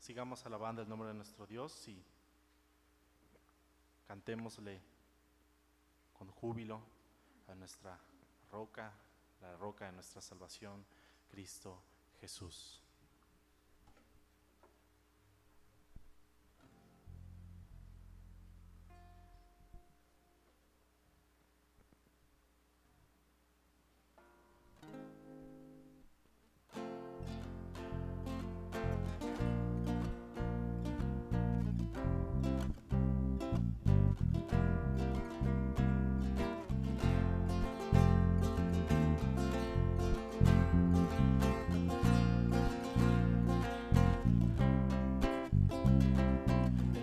sigamos alabando el nombre de nuestro Dios y cantémosle con júbilo a nuestra roca, la roca de nuestra salvación, Cristo Jesús.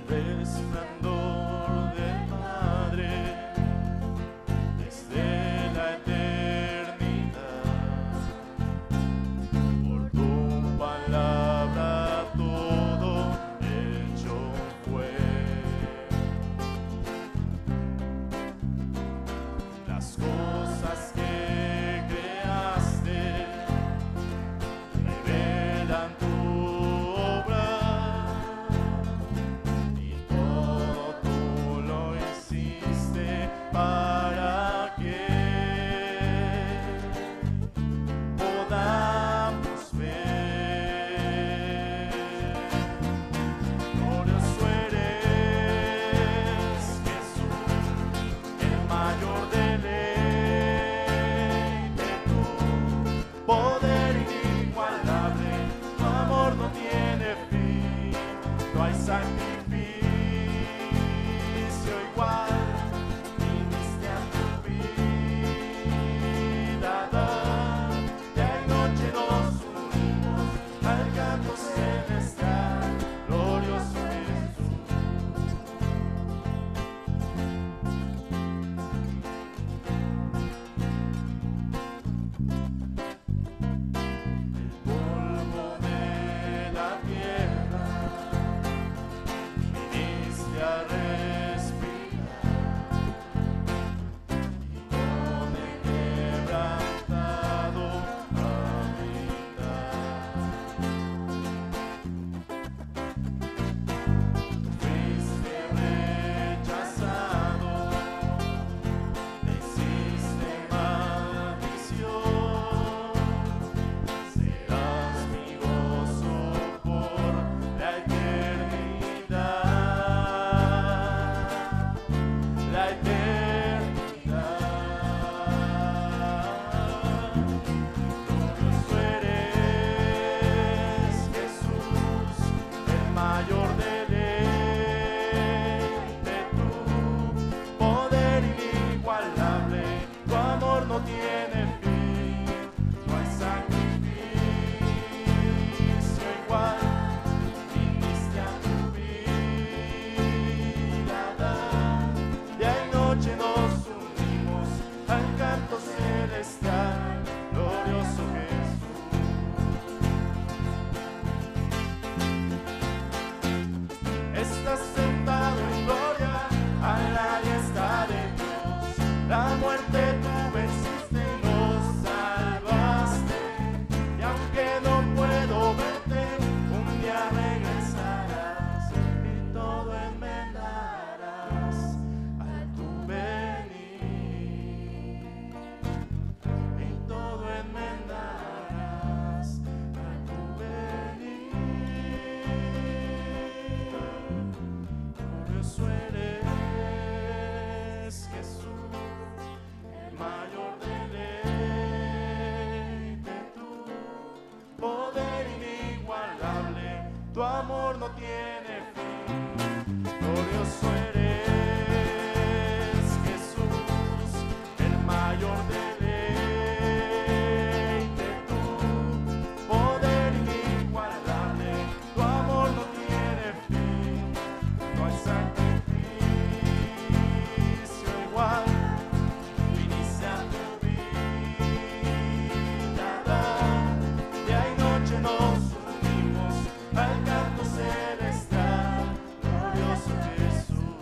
Resplandor del Padre desde la eternidad, por tu palabra todo hecho fue. Las cosas que creaste revelan tu obra. Para que podamos ver, glorioso eres Jesús, el mayor deleite, tu poder inigualable, tu amor no tiene fin, no hay sacrificio igual. La muerte tú venciste y nos salvaste, y aunque no puedo verte, un día regresarás y todo enmendarás al tu venir, y todo enmendarás al tu venir. Glorioso eres Jesús, mayor deleite, tu poder inigualable, tu amor no tiene fin. Glorioso eres Jesús, el mayor deleite, tu poder inigualable, tu amor no tiene fin. No hay sacrificio igual. Nos unimos al canto celestial, glorioso Jesús.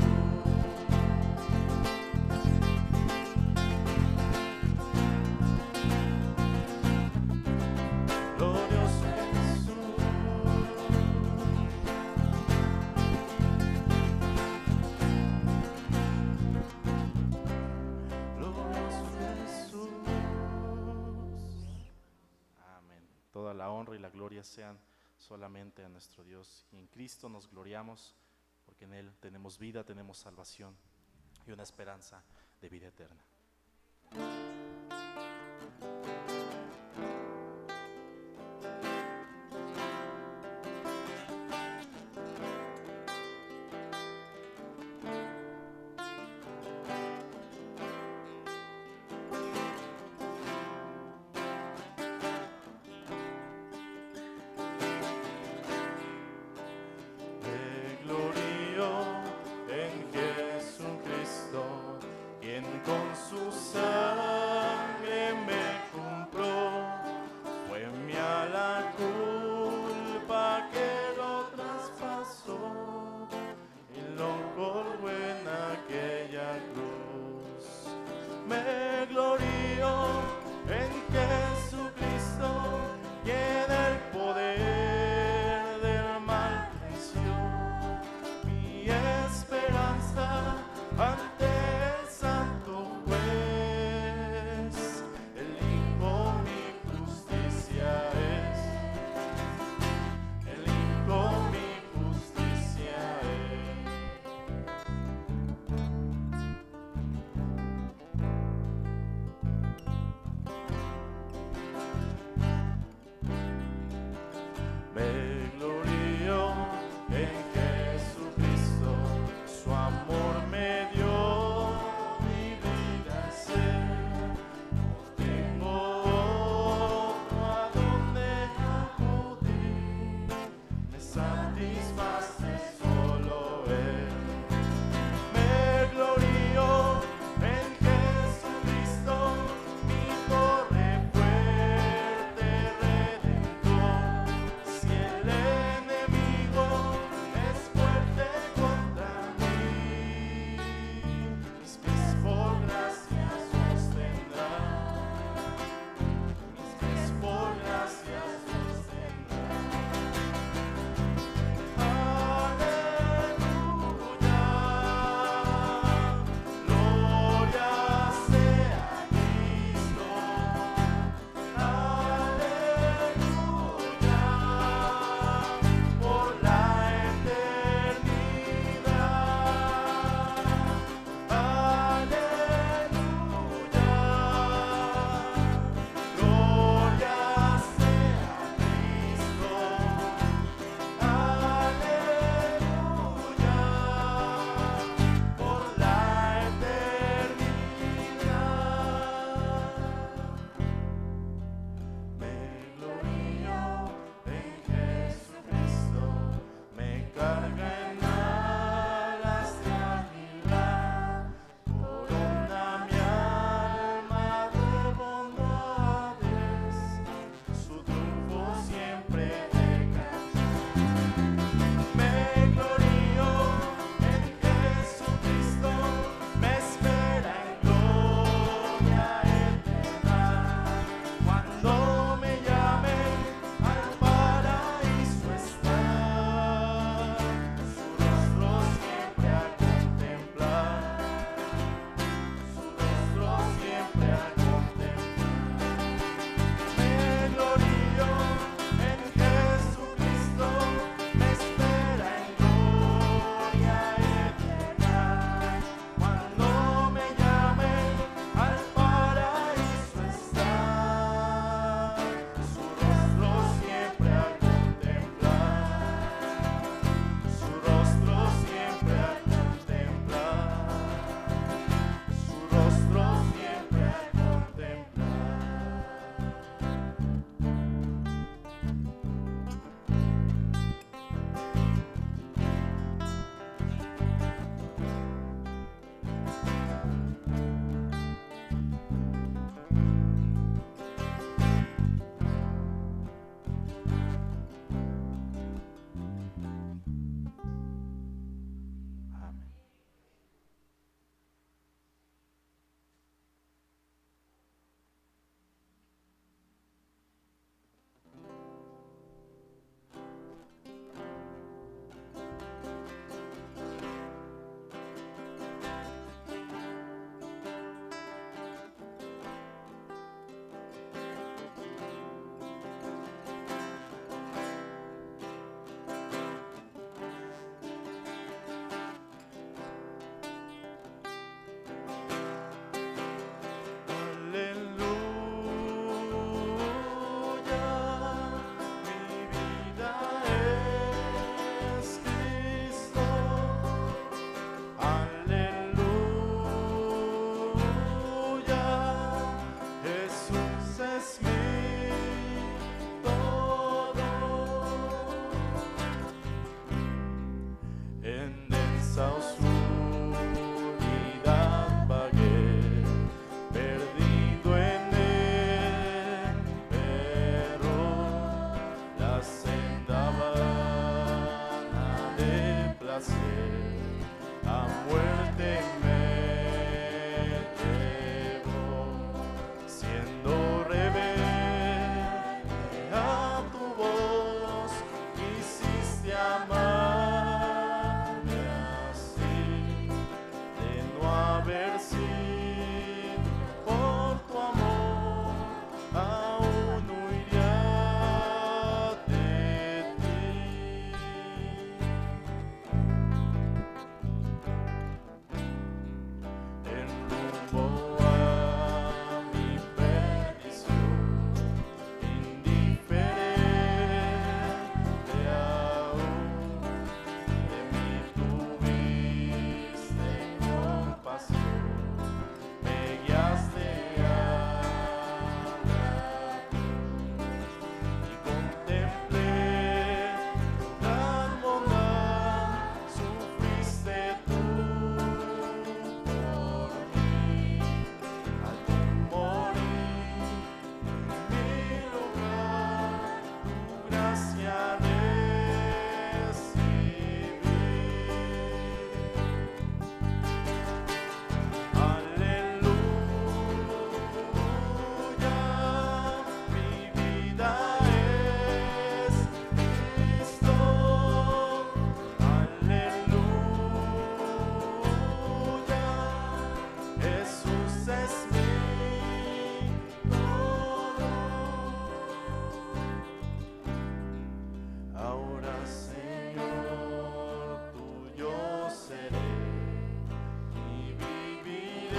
honra y la gloria sean solamente a nuestro Dios. Y en Cristo nos gloriamos porque en Él tenemos vida, tenemos salvación y una esperanza de vida eterna. Me glorío en Jesucristo, quien con su sangre placer, a muerte me llevó, siendo rebelde a tu voz, quisiste amarme así, de no haber sido por tu amor, aún huiría de ti. En rumbo a mi perdición, indiferente aún, de mí tuviste compasión, me guiaste a la cruz y contemplé tu gran bondad, sufriste tú por mí, al morir en mi lugar, tu gracia recibí. Aleluya, mi vida es Cristo. Aleluya, Jesús es mi todo. Ahora, Señor, tuyo seré y viviré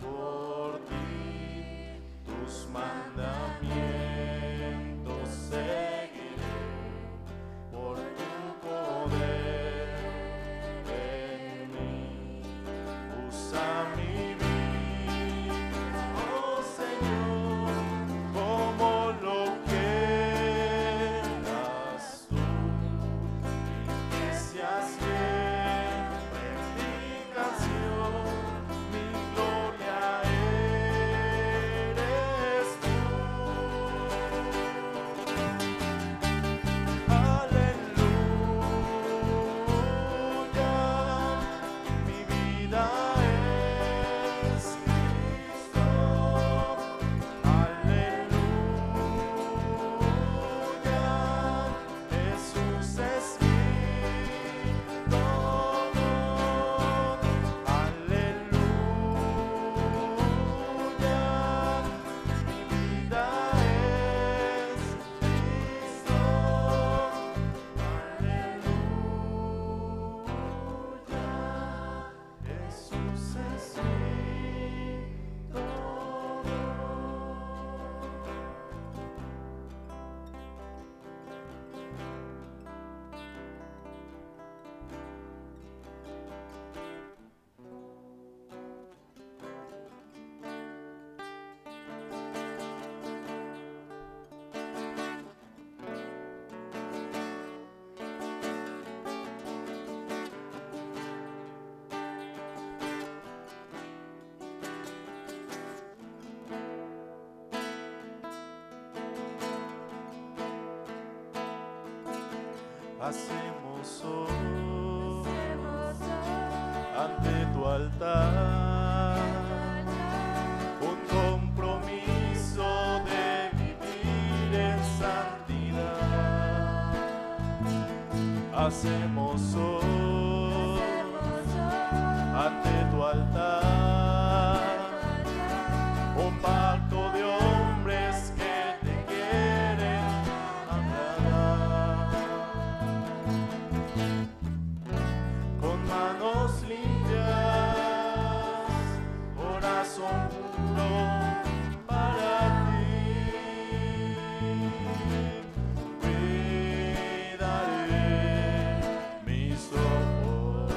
por ti. Tus mandamientos seguiré por tu poder en mí. Usa mi vida, oh Señor, como lo quieras tú, y que sea siempre mi canción, mi gloria eres tú. Aleluya, mi vida es Cristo. Aleluya, Jesús es mi todo. Aleluya, mi vida es Cristo. Aleluya, Jesús es mi todo. Hacemos hoy ante tu altar un compromiso de vivir en santidad. Hacemos hoy ante tu altar un pacto de hombres que te quieren agradar. Con manos limpias, corazón puro para ti, cuidaré mis ojos.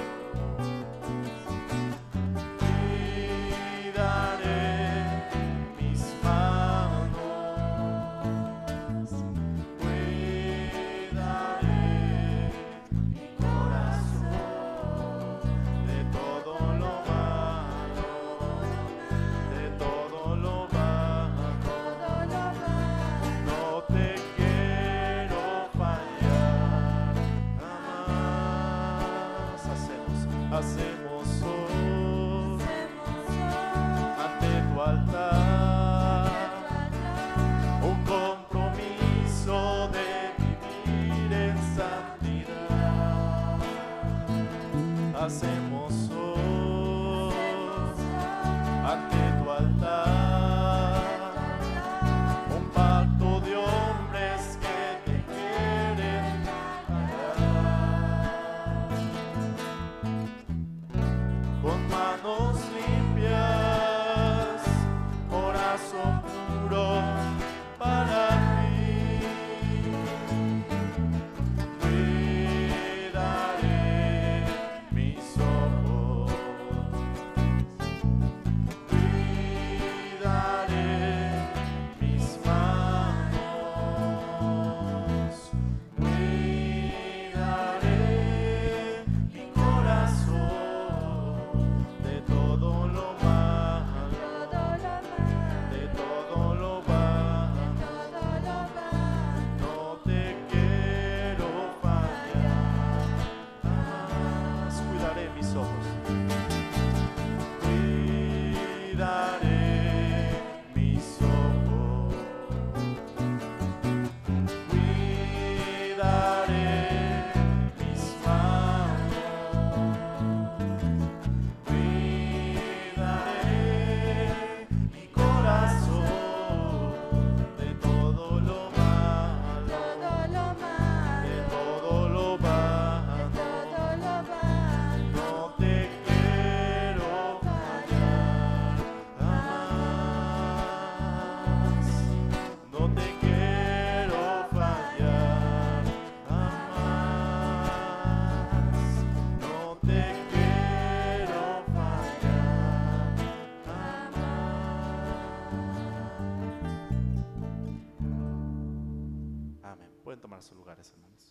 a sus lugares, hermanos.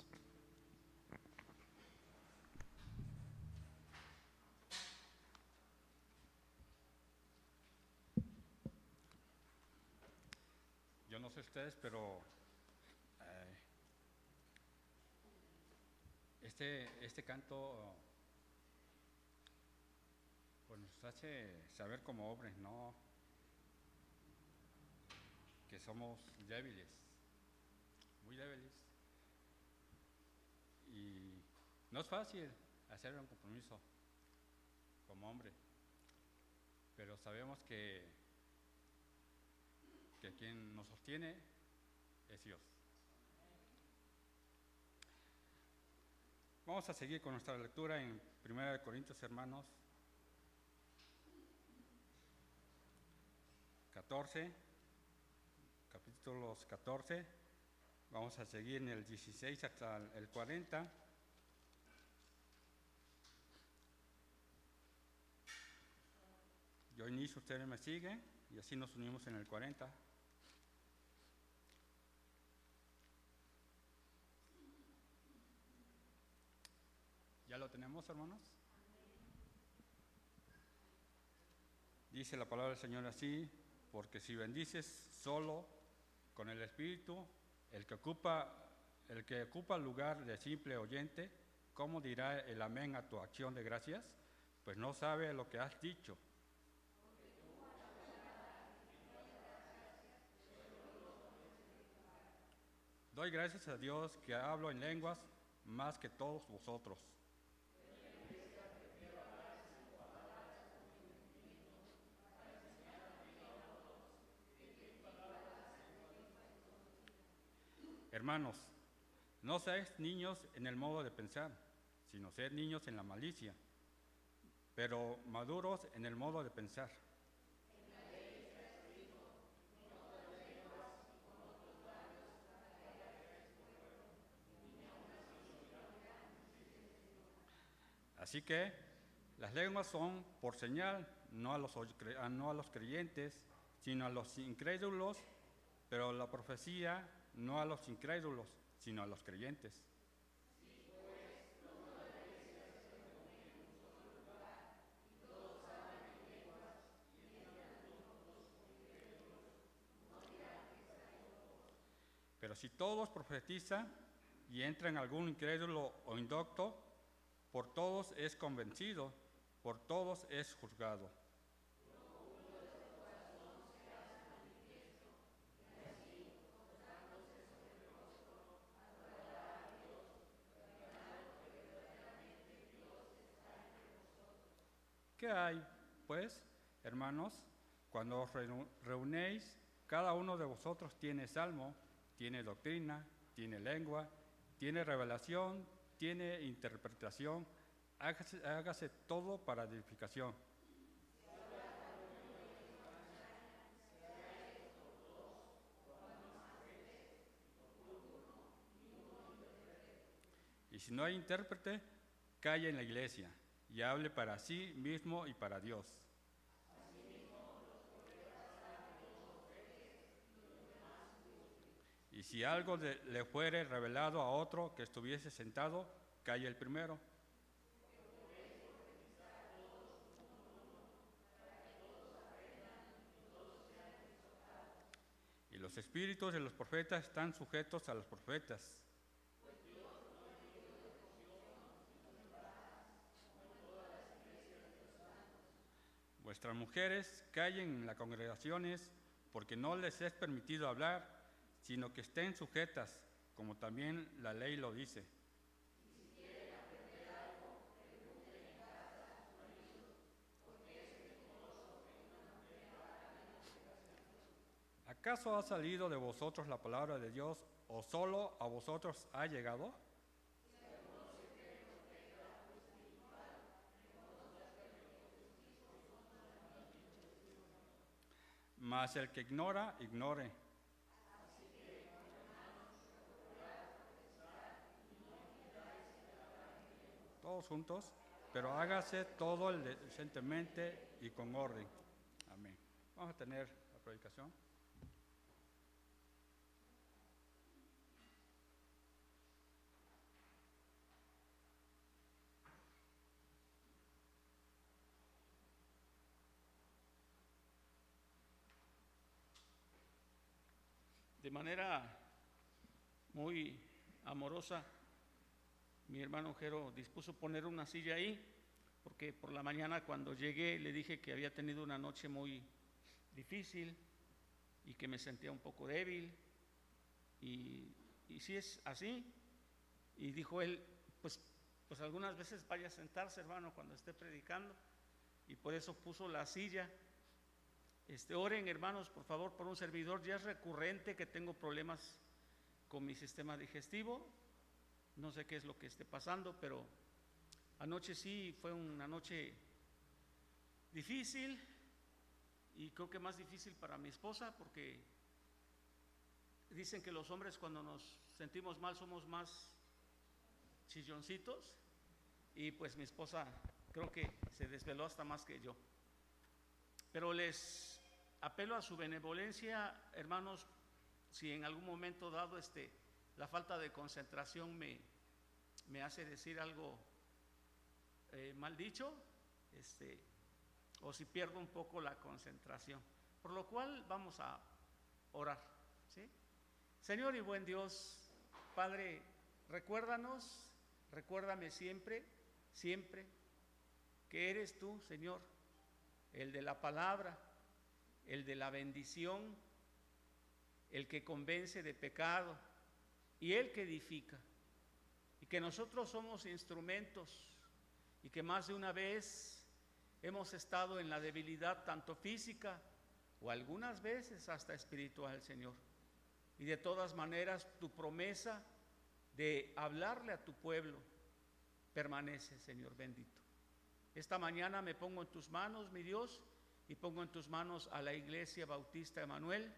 Yo no sé ustedes, pero este canto pues nos hace saber como hombres, ¿no? Que somos débiles, muy débiles. Y no es fácil hacer un compromiso como hombre, pero sabemos que quien nos sostiene es Dios. Vamos a seguir con nuestra lectura en 1 Corintios, hermanos, 14, capítulos 14. Vamos a seguir en el 16 hasta el 40. Yo inicio, ustedes me siguen y así nos unimos en el 40. ¿Ya lo tenemos, hermanos? Dice la palabra del Señor así: porque si bendices solo con el Espíritu, el que ocupa el lugar de simple oyente, ¿cómo dirá el amén a tu acción de gracias? Pues no sabe lo que has dicho. Doy gracias a Dios que hablo en lenguas más que todos vosotros. Hermanos, no seáis niños en el modo de pensar, sino sed niños en la malicia, pero maduros en el modo de pensar. Así que las lenguas son por señal, no a los creyentes, sino a los incrédulos, pero la profecía no a los incrédulos, sino a los creyentes. Pero si todos profetizan y entran algún incrédulo o indocto, por todos es convencido, por todos es juzgado. ¿Qué hay, pues, hermanos? Cuando os reunéis, cada uno de vosotros tiene salmo, tiene doctrina, tiene lengua, tiene revelación, tiene interpretación. Hágase todo para edificación. Y si no hay intérprete, calle en la iglesia y hable para sí mismo y para Dios. Y si algo le fuere revelado a otro que estuviese sentado, calle el primero. Y los espíritus de los profetas están sujetos a los profetas. Vuestras mujeres callen en las congregaciones, porque no les es permitido hablar, sino que estén sujetas, como también la ley lo dice. ¿Acaso ha salido de vosotros la palabra de Dios, o solo a vosotros ha llegado? Mas el que ignora, ignore. Todos juntos, pero hágase todo decentemente y con orden. Amén. Vamos a tener la predicación. de manera muy amorosa, mi hermano Jero dispuso poner una silla ahí, porque por la mañana cuando llegué le dije que había tenido una noche muy difícil y que me sentía un poco débil, y si es así, y dijo él, pues algunas veces vaya a sentarse, hermano, cuando esté predicando, y por eso puso la silla. Oren, hermanos, por favor, por un servidor. Ya es recurrente que tengo problemas con mi sistema digestivo, no sé qué es lo que esté pasando, pero anoche sí fue una noche difícil, y creo que más difícil para mi esposa, porque dicen que los hombres cuando nos sentimos mal somos más chilloncitos, y pues mi esposa creo que se desveló hasta más que yo. Pero les apelo a su benevolencia, hermanos, si en algún momento dado la falta de concentración me hace decir algo mal dicho, o si pierdo un poco la concentración, por lo cual vamos a orar, ¿sí? Señor y buen Dios, Padre, recuérdame siempre, siempre, que eres tú, Señor, el de la palabra, el de la bendición, el que convence de pecado y el que edifica, y que nosotros somos instrumentos, y que más de una vez hemos estado en la debilidad tanto física o algunas veces hasta espiritual, Señor. Y de todas maneras tu promesa de hablarle a tu pueblo permanece, Señor bendito. Esta mañana me pongo en tus manos, mi Dios, y pongo en tus manos a la Iglesia Bautista Emanuel,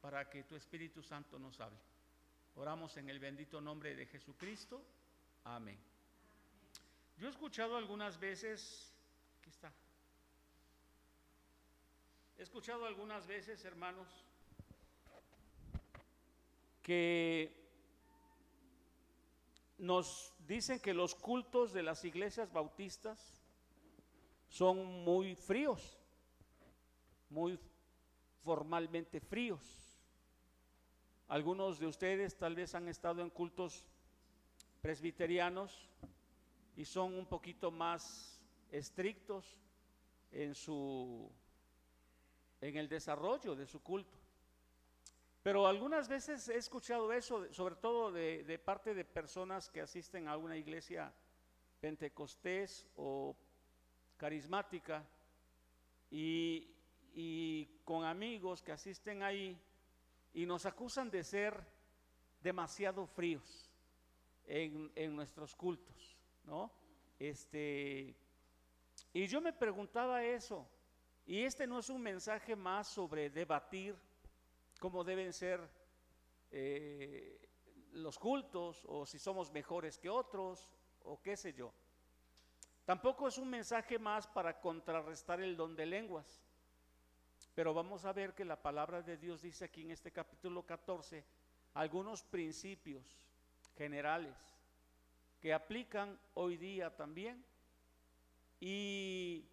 para que tu Espíritu Santo nos hable. Oramos en el bendito nombre de Jesucristo. Amén. Yo he escuchado algunas veces, aquí está, hermanos, que nos dicen que los cultos de las iglesias bautistas son muy fríos, muy formalmente fríos. Algunos de ustedes tal vez han estado en cultos presbiterianos y son un poquito más estrictos en el desarrollo de su culto. Pero algunas veces he escuchado eso, sobre todo de parte de personas que asisten a una iglesia pentecostés o carismática, y con amigos que asisten ahí, y nos acusan de ser demasiado fríos en nuestros cultos, ¿no? Y yo me preguntaba eso, y no es un mensaje más sobre debatir cómo deben ser los cultos, o si somos mejores que otros, o qué sé yo. Tampoco es un mensaje más para contrarrestar el don de lenguas, pero vamos a ver que la palabra de Dios dice aquí en este capítulo 14 algunos principios generales que aplican hoy día también, y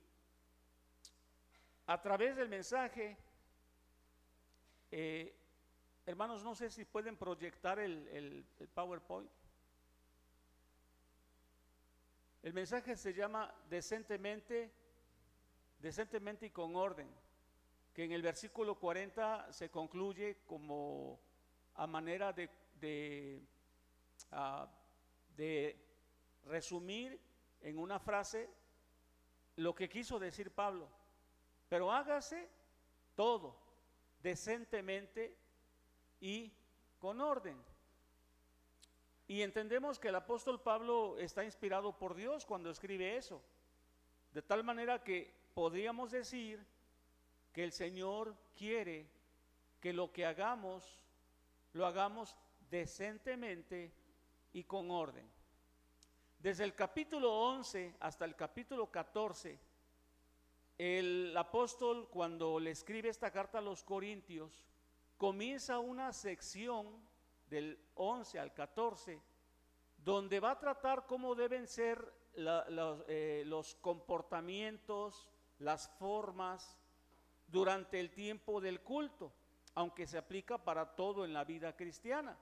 a través del mensaje, hermanos, no sé si pueden proyectar el PowerPoint. El mensaje se llama decentemente y con orden, que en el versículo 40 se concluye como a manera de resumir en una frase lo que quiso decir Pablo: pero hágase todo decentemente y con orden. Y entendemos que el apóstol Pablo está inspirado por Dios cuando escribe eso, de tal manera que podríamos decir que el Señor quiere que lo que hagamos, lo hagamos decentemente y con orden. Desde el capítulo 11 hasta el capítulo 14, el apóstol, cuando le escribe esta carta a los Corintios, comienza una sección del 11 al 14, donde va a tratar cómo deben ser los comportamientos, las formas durante el tiempo del culto. aunque se aplica para todo en la vida cristiana.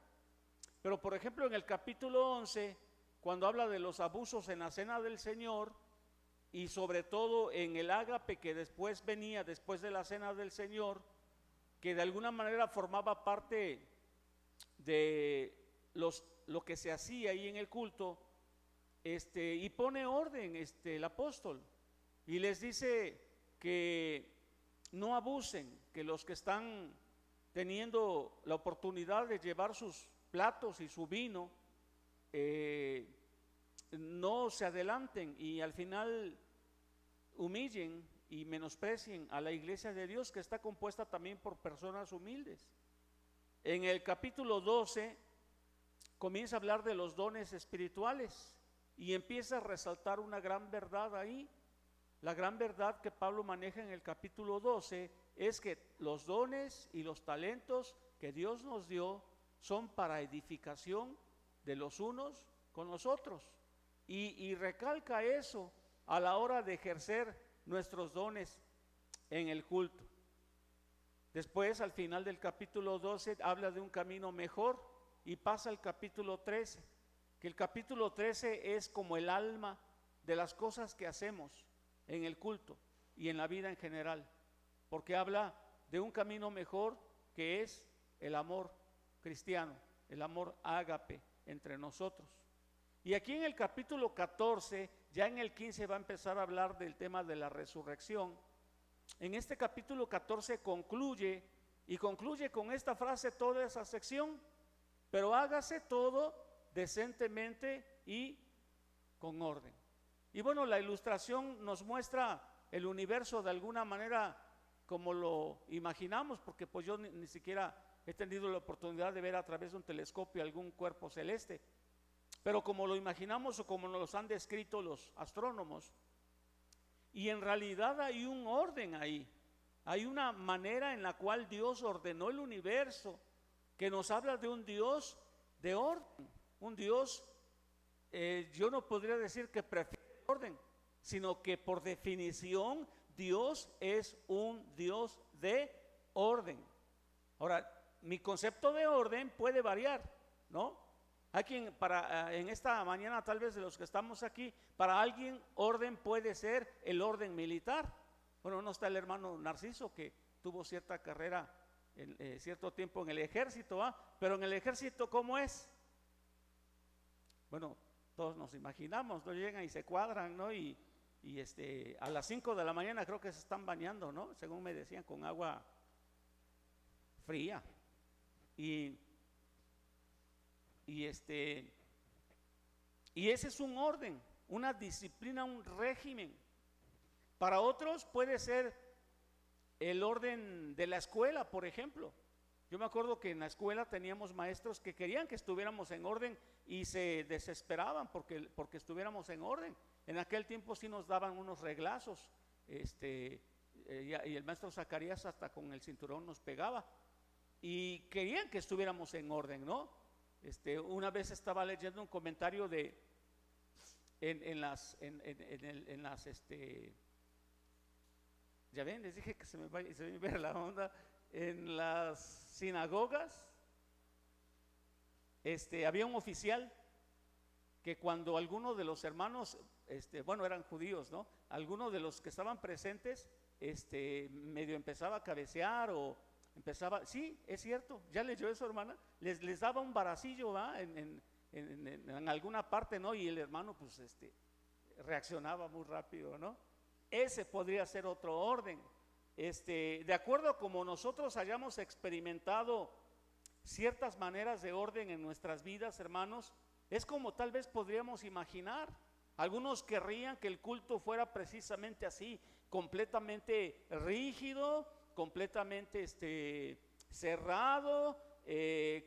Pero por ejemplo en el capítulo 11, cuando habla de los abusos en la cena del Señor, y sobre todo en el ágape que después venía, después de la cena del Señor, que de alguna manera formaba parte de lo que se hacía ahí en el culto, y pone orden el apóstol, y les dice que no abusen, que los que están teniendo la oportunidad de llevar sus platos y su vino, no se adelanten y al final humillen y menosprecien a la iglesia de Dios, que está compuesta también por personas humildes. En el capítulo 12 comienza a hablar de los dones espirituales y empieza a resaltar una gran verdad ahí. La gran verdad que Pablo maneja en el capítulo 12 es que los dones y los talentos que Dios nos dio son para edificación de los unos con los otros, y recalca eso a la hora de ejercer nuestros dones en el culto. Después, al final del capítulo 12, habla de un camino mejor y pasa al capítulo 13, que el capítulo 13 es como el alma de las cosas que hacemos en el culto y en la vida en general, porque habla de un camino mejor que es el amor cristiano, el amor ágape entre nosotros. Y aquí en el capítulo 14, ya en el 15 va a empezar a hablar del tema de la resurrección. En este capítulo 14 concluye con esta frase toda esa sección: pero hágase todo decentemente y con orden. Y bueno, la ilustración nos muestra el universo de alguna manera como lo imaginamos, porque pues yo ni siquiera he tenido la oportunidad de ver a través de un telescopio algún cuerpo celeste, pero como lo imaginamos o como nos los han descrito los astrónomos. Y en realidad hay un orden ahí, hay una manera en la cual Dios ordenó el universo, que nos habla de un Dios de orden, un Dios, yo no podría decir que prefiere el orden, sino que por definición Dios es un Dios de orden. Ahora, mi concepto de orden puede variar, ¿no? Hay quien en esta mañana, tal vez de los que estamos aquí, para alguien orden puede ser el orden militar. Bueno, no está el hermano Narciso, que tuvo cierta carrera, cierto tiempo en el ejército, pero en el ejército, ¿cómo es? Bueno, todos nos imaginamos, ¿no? Llegan y se cuadran, ¿no? Y a las 5 de la mañana creo que se están bañando, ¿no? Según me decían, con agua fría. Y ese es un orden, una disciplina, un régimen. Para otros puede ser el orden de la escuela, por ejemplo. Yo me acuerdo que en la escuela teníamos maestros que querían que estuviéramos en orden y se desesperaban porque estuviéramos en orden. En aquel tiempo sí nos daban unos reglazos, y el maestro Zacarías hasta con el cinturón nos pegaba y querían que estuviéramos en orden, ¿no? Una vez estaba leyendo un comentario ya ven, les dije que se me va a ver la onda. En las sinagogas, había un oficial que cuando alguno de los hermanos, bueno, eran judíos, ¿no? Algunos de los que estaban presentes, medio empezaba a cabecear o empezaba, sí, es cierto, ya leyó eso, hermana, les daba un varacillo, ¿va? En alguna parte, ¿no? Y el hermano, pues, reaccionaba muy rápido, ¿no? Ese podría ser otro orden. De acuerdo a como nosotros hayamos experimentado ciertas maneras de orden en nuestras vidas, hermanos, es como tal vez podríamos imaginar. Algunos querrían que el culto fuera precisamente así, completamente rígido, completamente cerrado,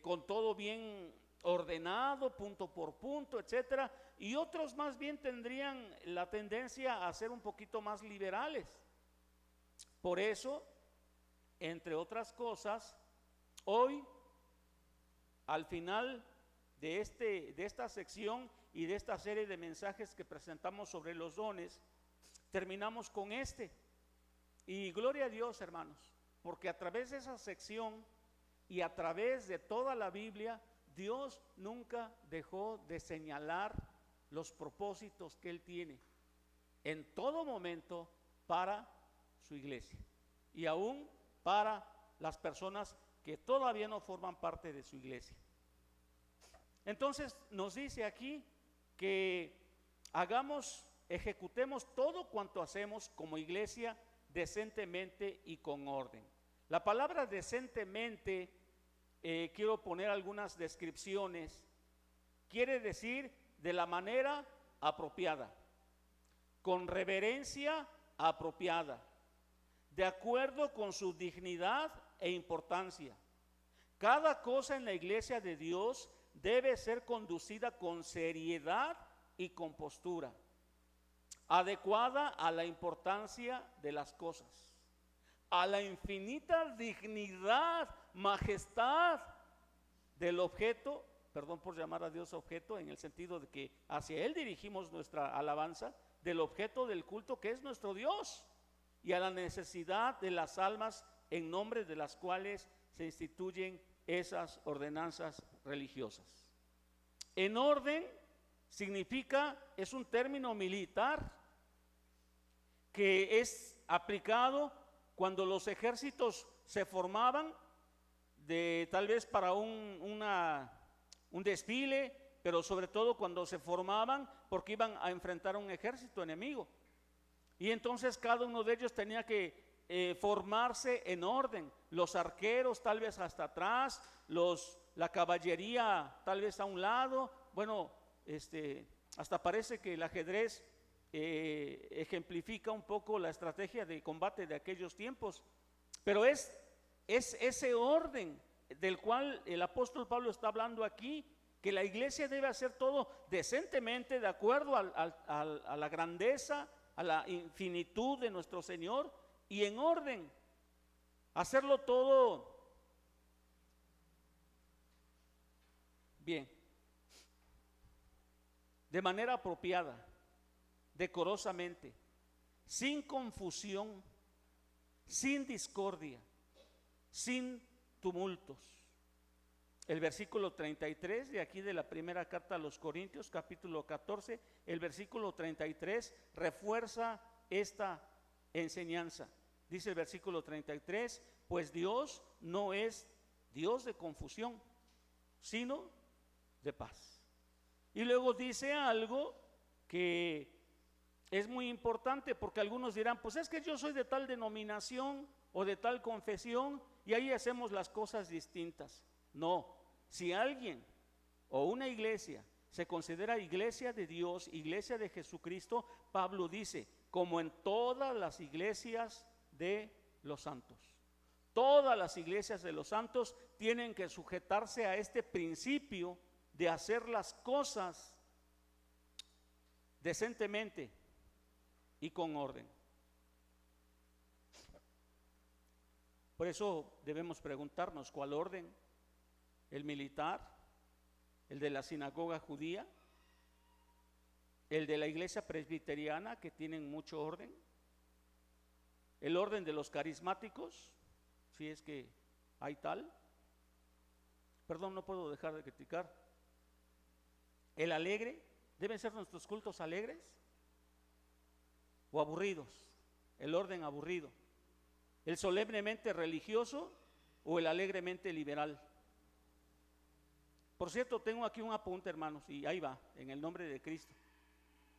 con todo bien ordenado, punto por punto, etcétera. Y otros más bien tendrían la tendencia a ser un poquito más liberales. Por eso, entre otras cosas, hoy, al final de esta sección y de esta serie de mensajes que presentamos sobre los dones, terminamos con y gloria a Dios, hermanos, porque a través de esa sección y a través de toda la Biblia, Dios nunca dejó de señalar los propósitos que Él tiene en todo momento para su iglesia y aún para las personas que todavía no forman parte de su iglesia. Entonces nos dice aquí que ejecutemos todo cuanto hacemos como iglesia decentemente y con orden. La palabra decentemente, quiero poner algunas descripciones, quiere decir de la manera apropiada, con reverencia apropiada, de acuerdo con su dignidad e importancia. Cada cosa en la iglesia de Dios debe ser conducida con seriedad y compostura, adecuada a la importancia de las cosas, a la infinita dignidad, majestad del objeto, perdón por llamar a Dios objeto, en el sentido de que hacia Él dirigimos nuestra alabanza, del objeto del culto que es nuestro Dios, y a la necesidad de las almas en nombre de las cuales se instituyen esas ordenanzas religiosas. En orden significa, es un término militar que es aplicado cuando los ejércitos se formaban, tal vez para un desfile, pero sobre todo cuando se formaban porque iban a enfrentar a un ejército enemigo. Y entonces cada uno de ellos tenía que formarse en orden. Los arqueros tal vez hasta atrás, la caballería tal vez a un lado. Bueno, hasta parece que el ajedrez ejemplifica un poco la estrategia de combate de aquellos tiempos. Pero es ese orden del cual el apóstol Pablo está hablando aquí, que la iglesia debe hacer todo decentemente, de acuerdo a la grandeza, a la infinitud de nuestro Señor, y en orden, hacerlo todo bien, de manera apropiada, decorosamente, sin confusión, sin discordia, sin tumultos. El versículo 33 de aquí de la primera carta a los Corintios, capítulo 14, el versículo 33 refuerza esta enseñanza. Dice el versículo 33, pues Dios no es Dios de confusión, sino de paz. Y luego dice algo que es muy importante, porque algunos dirán, pues es que yo soy de tal denominación o de tal confesión y ahí hacemos las cosas distintas. No, si alguien o una iglesia se considera iglesia de Dios, iglesia de Jesucristo, Pablo dice, como en todas las iglesias de los santos. Todas las iglesias de los santos tienen que sujetarse a este principio de hacer las cosas decentemente y con orden. Por eso debemos preguntarnos, ¿cuál orden? ¿El militar? ¿El de la sinagoga judía? ¿El de la iglesia presbiteriana, que tienen mucho orden? ¿El orden de los carismáticos, si es que hay tal? Perdón, no puedo dejar de criticar. ¿El alegre? ¿Deben ser nuestros cultos alegres o aburridos? El orden aburrido. ¿El solemnemente religioso o el alegremente liberal? Por cierto, tengo aquí un apunte, hermanos, y ahí va, en el nombre de Cristo.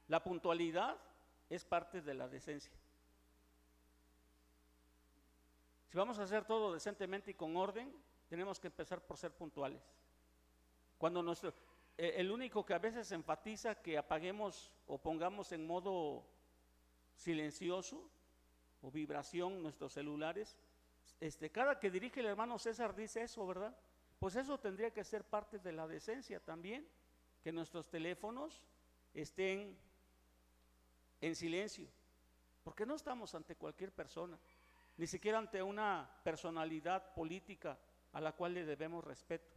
La puntualidad es parte de la decencia. Si vamos a hacer todo decentemente y con orden, tenemos que empezar por ser puntuales. Cuando el único que a veces enfatiza que apaguemos o pongamos en modo silencioso o vibración nuestros celulares, cada que dirige el hermano César dice eso, ¿verdad? Pues eso tendría que ser parte de la decencia también, que nuestros teléfonos estén en silencio, porque no estamos ante cualquier persona, ni siquiera ante una personalidad política a la cual le debemos respeto.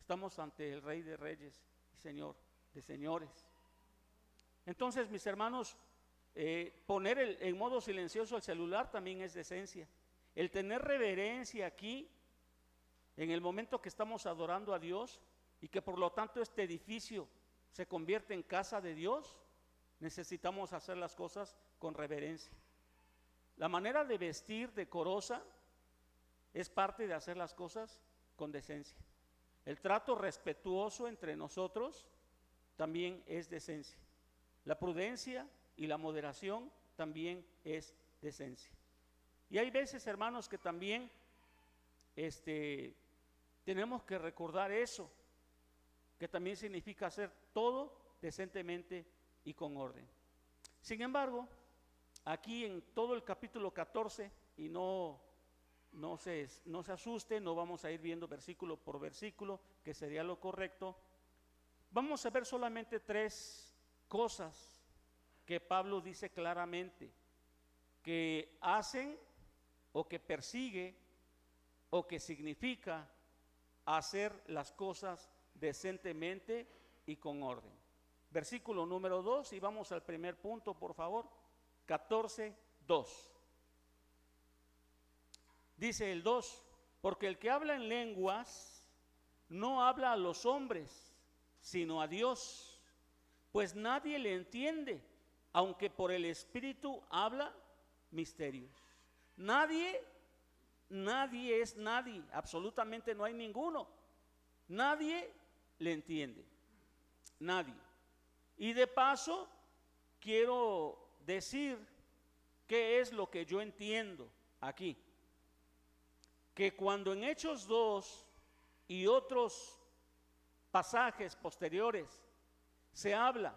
Estamos ante el Rey de Reyes y Señor de Señores. Entonces, mis hermanos, poner en modo silencioso el celular también es decencia. El tener reverencia aquí en el momento que estamos adorando a Dios y que por lo tanto este edificio se convierte en casa de Dios, necesitamos hacer las cosas con reverencia. La manera de vestir decorosa es parte de hacer las cosas con decencia. El trato respetuoso entre nosotros también es decencia. La prudencia y la moderación también es decencia. Y hay veces, hermanos, que también tenemos que recordar eso, que también significa hacer todo decentemente y con orden. Sin embargo, aquí en todo el capítulo 14, y no se asuste, no vamos a ir viendo versículo por versículo, que sería lo correcto. Vamos a ver solamente 3 cosas que Pablo dice claramente que hacen o que persigue o que significa hacer las cosas decentemente y con orden. Versículo número 2, y vamos al primer punto, por favor. 14:2. Dice el 2: porque el que habla en lenguas no habla a los hombres, sino a Dios, pues nadie le entiende, aunque por el Espíritu habla misterios. Nadie es nadie, absolutamente no hay ninguno. Nadie le entiende, nadie. Y de paso, quiero decir qué es lo que yo entiendo aquí. Que cuando en Hechos 2 y otros pasajes posteriores se habla,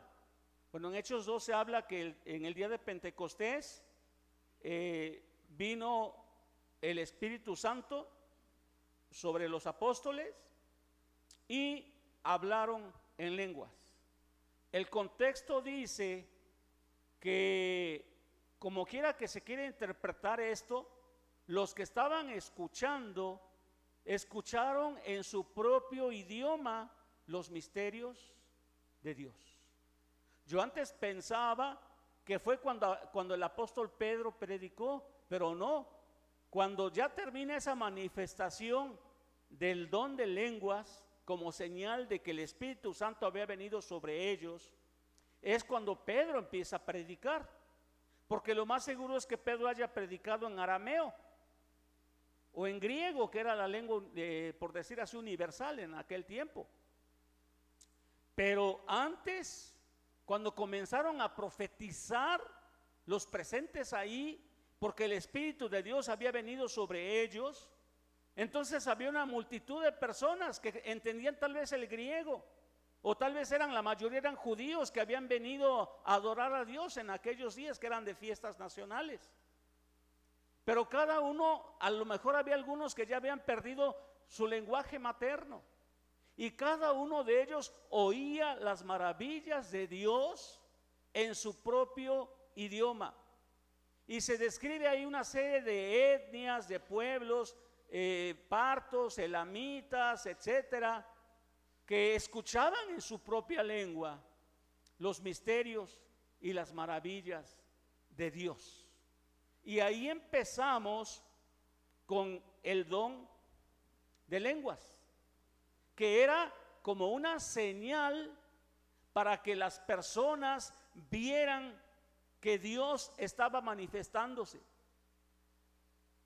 bueno, en Hechos 2 se habla que en el día de Pentecostés vino el Espíritu Santo sobre los apóstoles y hablaron en lenguas. El contexto dice que, como quiera que se quiera interpretar esto, los que estaban escucharon en su propio idioma los misterios de Dios. Yo antes pensaba que fue cuando el apóstol Pedro predicó, pero no. Cuando ya termina esa manifestación del don de lenguas como señal de que el Espíritu Santo había venido sobre ellos, es cuando Pedro empieza a predicar, porque lo más seguro es que Pedro haya predicado en arameo o en griego, que era la lengua, por decir así, universal en aquel tiempo. Pero antes, cuando comenzaron a profetizar los presentes ahí, porque el Espíritu de Dios había venido sobre ellos, entonces había una multitud de personas que entendían tal vez el griego, o tal vez la mayoría eran judíos que habían venido a adorar a Dios en aquellos días que eran de fiestas nacionales. Pero cada uno, a lo mejor había algunos que ya habían perdido su lenguaje materno, y cada uno de ellos oía las maravillas de Dios en su propio idioma. Y se describe ahí una serie de etnias, de pueblos, partos, elamitas, etcétera, que escuchaban en su propia lengua los misterios y las maravillas de Dios. Y ahí empezamos con el don de lenguas, que era como una señal para que las personas vieran que Dios estaba manifestándose.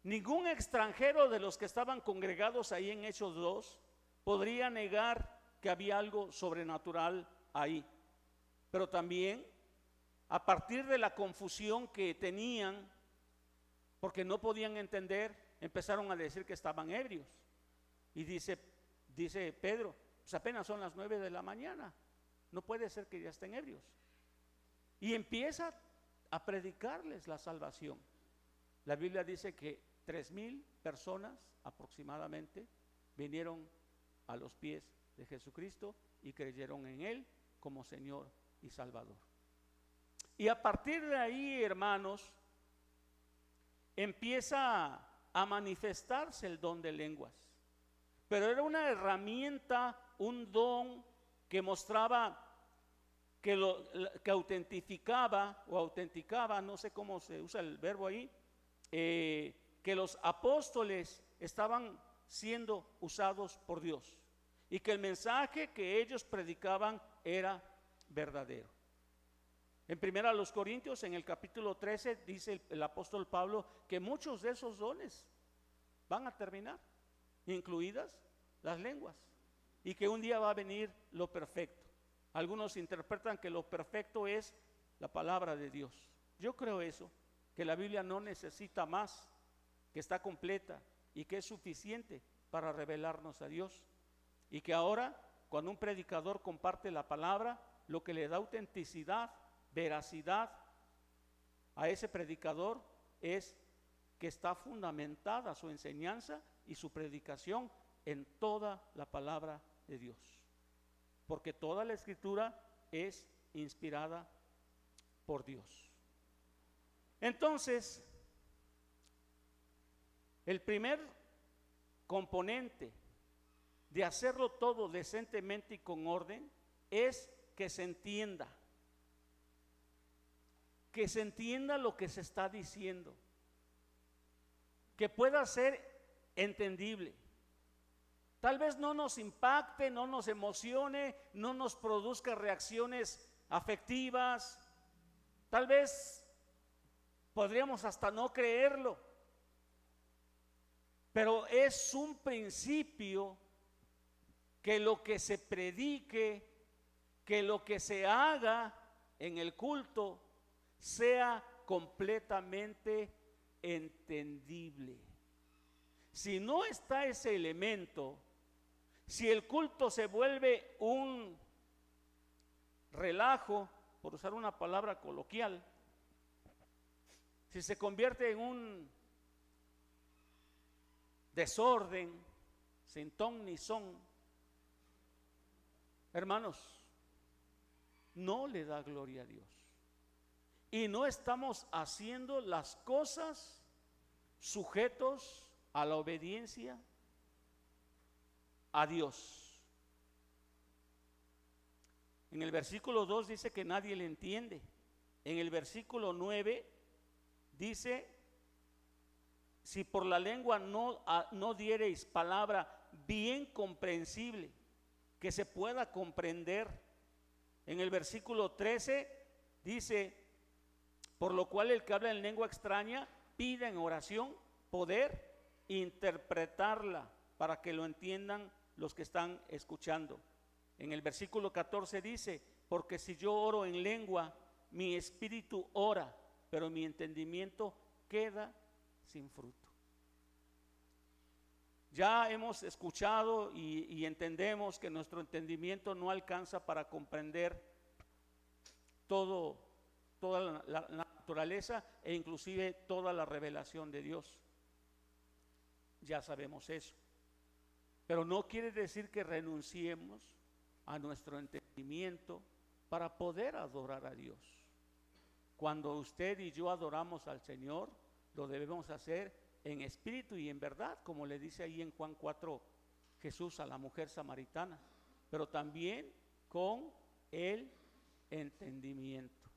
Ningún extranjero de los que estaban congregados ahí en Hechos 2 podría negar que había algo sobrenatural ahí. Pero también, a partir de la confusión que tenían, porque no podían entender, empezaron a decir que estaban ebrios. Y dice Pedro, pues apenas son las 9 de la mañana, no puede ser que ya estén ebrios. Y empieza a predicarles la salvación. La Biblia dice que 3,000 personas aproximadamente vinieron a los pies de Jesucristo y creyeron en Él como Señor y Salvador. Y a partir de ahí, hermanos, empieza a manifestarse el don de lenguas. Pero era una herramienta, un don que mostraba, que autenticaba, no sé cómo se usa el verbo ahí, que los apóstoles estaban siendo usados por Dios y que el mensaje que ellos predicaban era verdadero. En 1 Corintios, en el capítulo 13, dice el apóstol Pablo que muchos de esos dones van a terminar, incluidas las lenguas, y que un día va a venir lo perfecto. Algunos interpretan que lo perfecto es la palabra de Dios. Yo creo eso, que la Biblia no necesita más, que está completa y que es suficiente para revelarnos a Dios, y que ahora cuando un predicador comparte la palabra, lo que le da autenticidad, veracidad a ese predicador es que está fundamentada su enseñanza y su predicación en toda la palabra de Dios, porque toda la escritura es inspirada por Dios. Entonces, el primer componente de hacerlo todo decentemente y con orden es que se entienda lo que se está diciendo, que pueda ser entendible. Tal vez no nos impacte, no nos emocione, no nos produzca reacciones afectivas, tal vez podríamos hasta no creerlo, pero es un principio que lo que se predique, que lo que se haga en el culto sea completamente entendible. Si no está ese elemento, si el culto se vuelve un relajo, por usar una palabra coloquial, si se convierte en un desorden, sin ton ni son, hermanos, no le da gloria a Dios. Y no estamos haciendo las cosas sujetos a la obediencia a Dios. En el versículo 2 dice que nadie le entiende. En el versículo 9 dice: si por la lengua no diereis palabra bien comprensible, que se pueda comprender. En el versículo 13 dice: por lo cual el que habla en lengua extraña pide en oración poder interpretarla para que lo entiendan los que están escuchando. En el versículo 14 dice: porque si yo oro en lengua, mi espíritu ora, pero mi entendimiento queda sin fruto. Ya hemos escuchado y entendemos que nuestro entendimiento no alcanza para comprender toda la naturaleza e inclusive toda la revelación de Dios. Ya sabemos eso. Pero no quiere decir que renunciemos a nuestro entendimiento para poder adorar a Dios. Cuando usted y yo adoramos al Señor, lo debemos hacer en espíritu y en verdad, como le dice ahí en Juan 4 Jesús a la mujer samaritana, pero también con el entendimiento.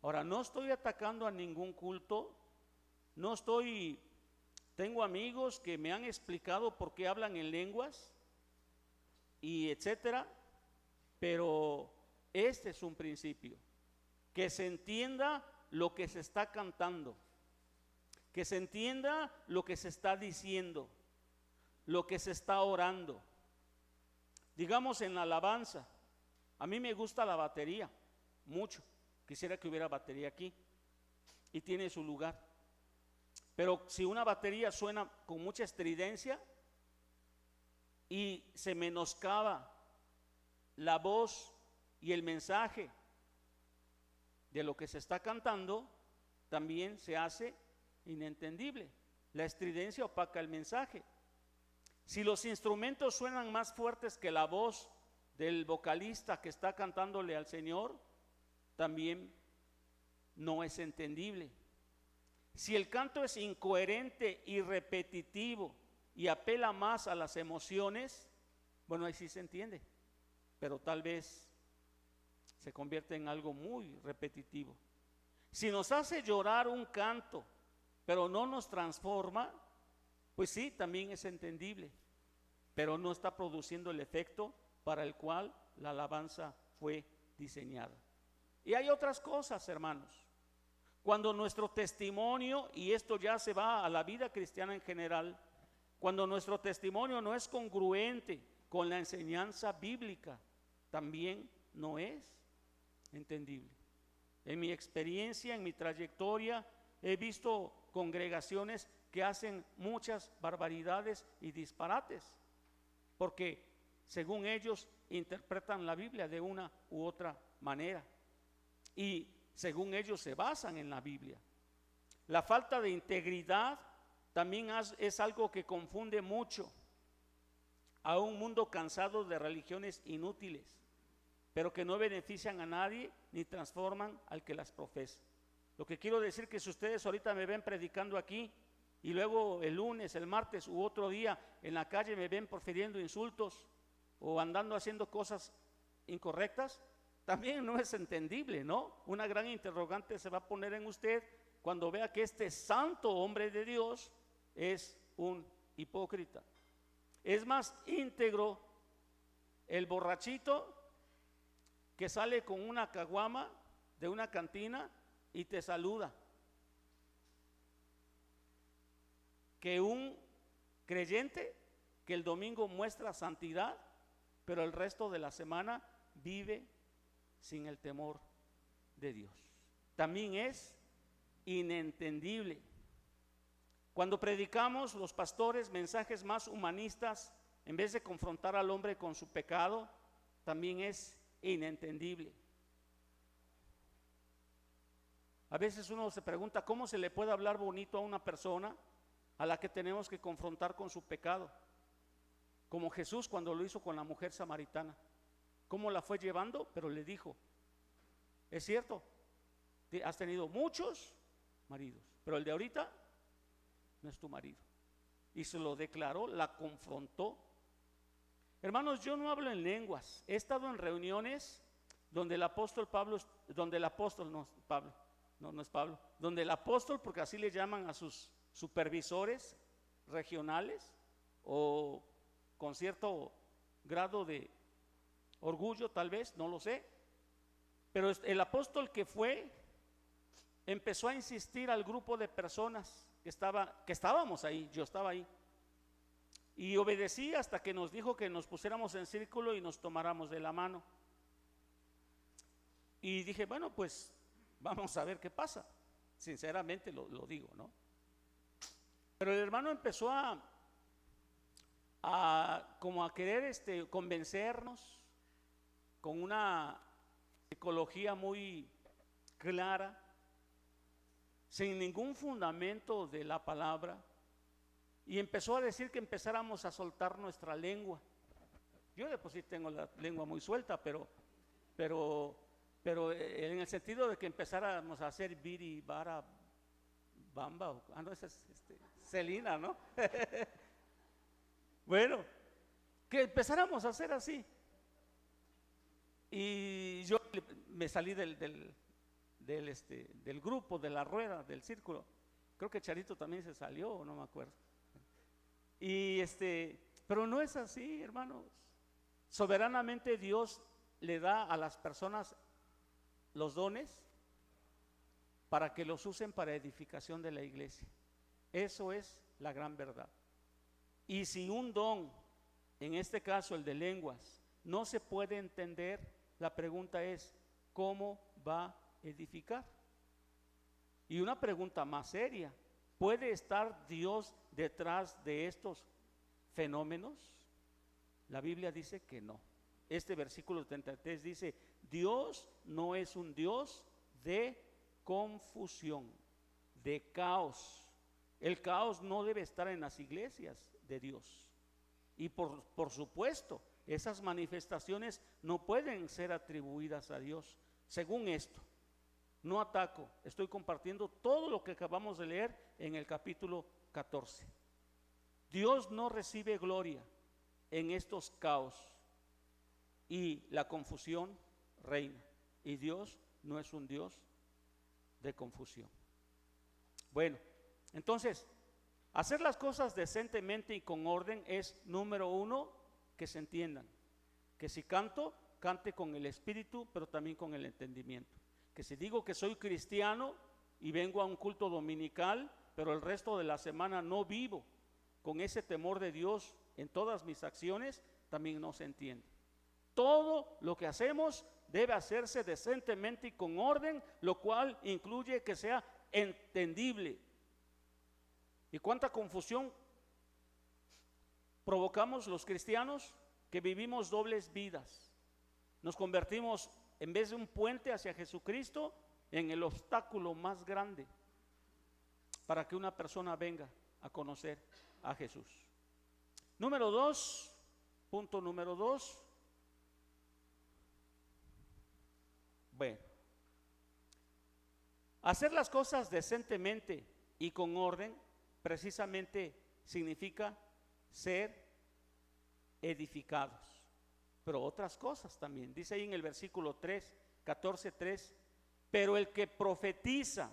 Ahora, no estoy atacando a ningún culto, tengo amigos que me han explicado por qué hablan en lenguas y etcétera, pero este es un principio, que se entienda lo que se está cantando, que se entienda lo que se está diciendo, lo que se está orando. Digamos en la alabanza, a mí me gusta la batería mucho, quisiera que hubiera batería aquí y tiene su lugar, pero si una batería suena con mucha estridencia y se menoscaba la voz y el mensaje de lo que se está cantando, también se hace inentendible. La estridencia opaca el mensaje. Si los instrumentos suenan más fuertes que la voz del vocalista que está cantándole al Señor, también no es entendible. Si el canto es incoherente y repetitivo y apela más a las emociones, bueno, ahí sí se entiende, pero tal vez se convierte en algo muy repetitivo. Si nos hace llorar un canto, pero no nos transforma, pues sí, también es entendible, pero no está produciendo el efecto para el cual la alabanza fue diseñada. Y hay otras cosas, hermanos. Cuando nuestro testimonio, y esto ya se va a la vida cristiana en general, cuando nuestro testimonio no es congruente con la enseñanza bíblica, también no es entendible. En mi experiencia, en mi trayectoria, he visto congregaciones que hacen muchas barbaridades y disparates, porque según ellos interpretan la Biblia de una u otra manera y según ellos se basan en la Biblia. La falta de integridad también es algo que confunde mucho a un mundo cansado de religiones inútiles, pero que no benefician a nadie ni transforman al que las profesa. Lo que quiero decir que si ustedes ahorita me ven predicando aquí y luego el lunes, el martes u otro día en la calle me ven profiriendo insultos o andando haciendo cosas incorrectas, también no es entendible, ¿no? Una gran interrogante se va a poner en usted cuando vea que este santo hombre de Dios es un hipócrita. Es más íntegro el borrachito que sale con una caguama de una cantina y te saluda, que un creyente que el domingo muestra santidad, pero el resto de la semana vive sin el temor de Dios. También es inentendible. Cuando predicamos los pastores mensajes más humanistas, en vez de confrontar al hombre con su pecado, también es inentendible. A veces uno se pregunta cómo se le puede hablar bonito a una persona a la que tenemos que confrontar con su pecado, como Jesús cuando lo hizo con la mujer samaritana. ¿Cómo la fue llevando? Pero le dijo: es cierto, has tenido muchos maridos, pero el de ahorita no es tu marido. Y se lo declaró, la confrontó. Hermanos, yo no hablo en lenguas. He estado en reuniones donde el apóstol Pablo, donde el apóstol, no Pablo, no es Pablo, donde el apóstol, porque así le llaman a sus supervisores regionales o con cierto grado de orgullo, tal vez, no lo sé, pero el apóstol que fue empezó a insistir al grupo de personas que estábamos ahí, yo estaba ahí, y obedecí hasta que nos dijo que nos pusiéramos en círculo y nos tomáramos de la mano. Y dije, bueno, pues vamos a ver qué pasa. Sinceramente lo digo, ¿no? Pero el hermano empezó como a querer convencernos con una psicología muy clara, sin ningún fundamento de la palabra, y empezó a decir que empezáramos a soltar nuestra lengua. Yo de por sí tengo la lengua muy suelta, pero en el sentido de que empezáramos a hacer biri, bara, bamba, no, esa es Celina, ¿no? Bueno, que empezáramos a hacer así. Y yo me salí del grupo, de la rueda, del círculo. Creo que Charito también se salió, no me acuerdo. Y pero no es así, hermanos. Soberanamente Dios le da a las personas los dones para que los usen para edificación de la iglesia. Eso es la gran verdad. Y si un don, en este caso el de lenguas, no se puede entender, la pregunta es: ¿cómo va a edificar? Y una pregunta más seria: ¿puede estar Dios detrás de estos fenómenos? La Biblia dice que no. Este versículo 33 dice: Dios no es un Dios de confusión, de caos. El caos no debe estar en las iglesias de Dios. Y por supuesto, esas manifestaciones no pueden ser atribuidas a Dios. Según esto, no ataco, estoy compartiendo todo lo que acabamos de leer en el capítulo 14. Dios no recibe gloria en estos caos y la confusión reina. Y Dios no es un Dios de confusión. Bueno, entonces, Hacer las cosas decentemente y con orden es, número uno, que se entiendan. Que si canto, cante con el espíritu, pero también con el entendimiento. Que si digo que soy cristiano y vengo a un culto dominical, pero el resto de la semana no vivo con ese temor de Dios en todas mis acciones, también no se entiende. Todo lo que hacemos debe hacerse decentemente y con orden, lo cual incluye que sea entendible. ¿Y cuánta confusión provocamos los cristianos que vivimos dobles vidas? Nos convertimos, en vez de un puente hacia Jesucristo, en el obstáculo más grande para que una persona venga a conocer a Jesús. Número 2, punto número 2. Bueno, hacer las cosas decentemente y con orden precisamente significa ser edificados, pero otras cosas también. Dice ahí en el versículo 3, 14:3, pero el que profetiza,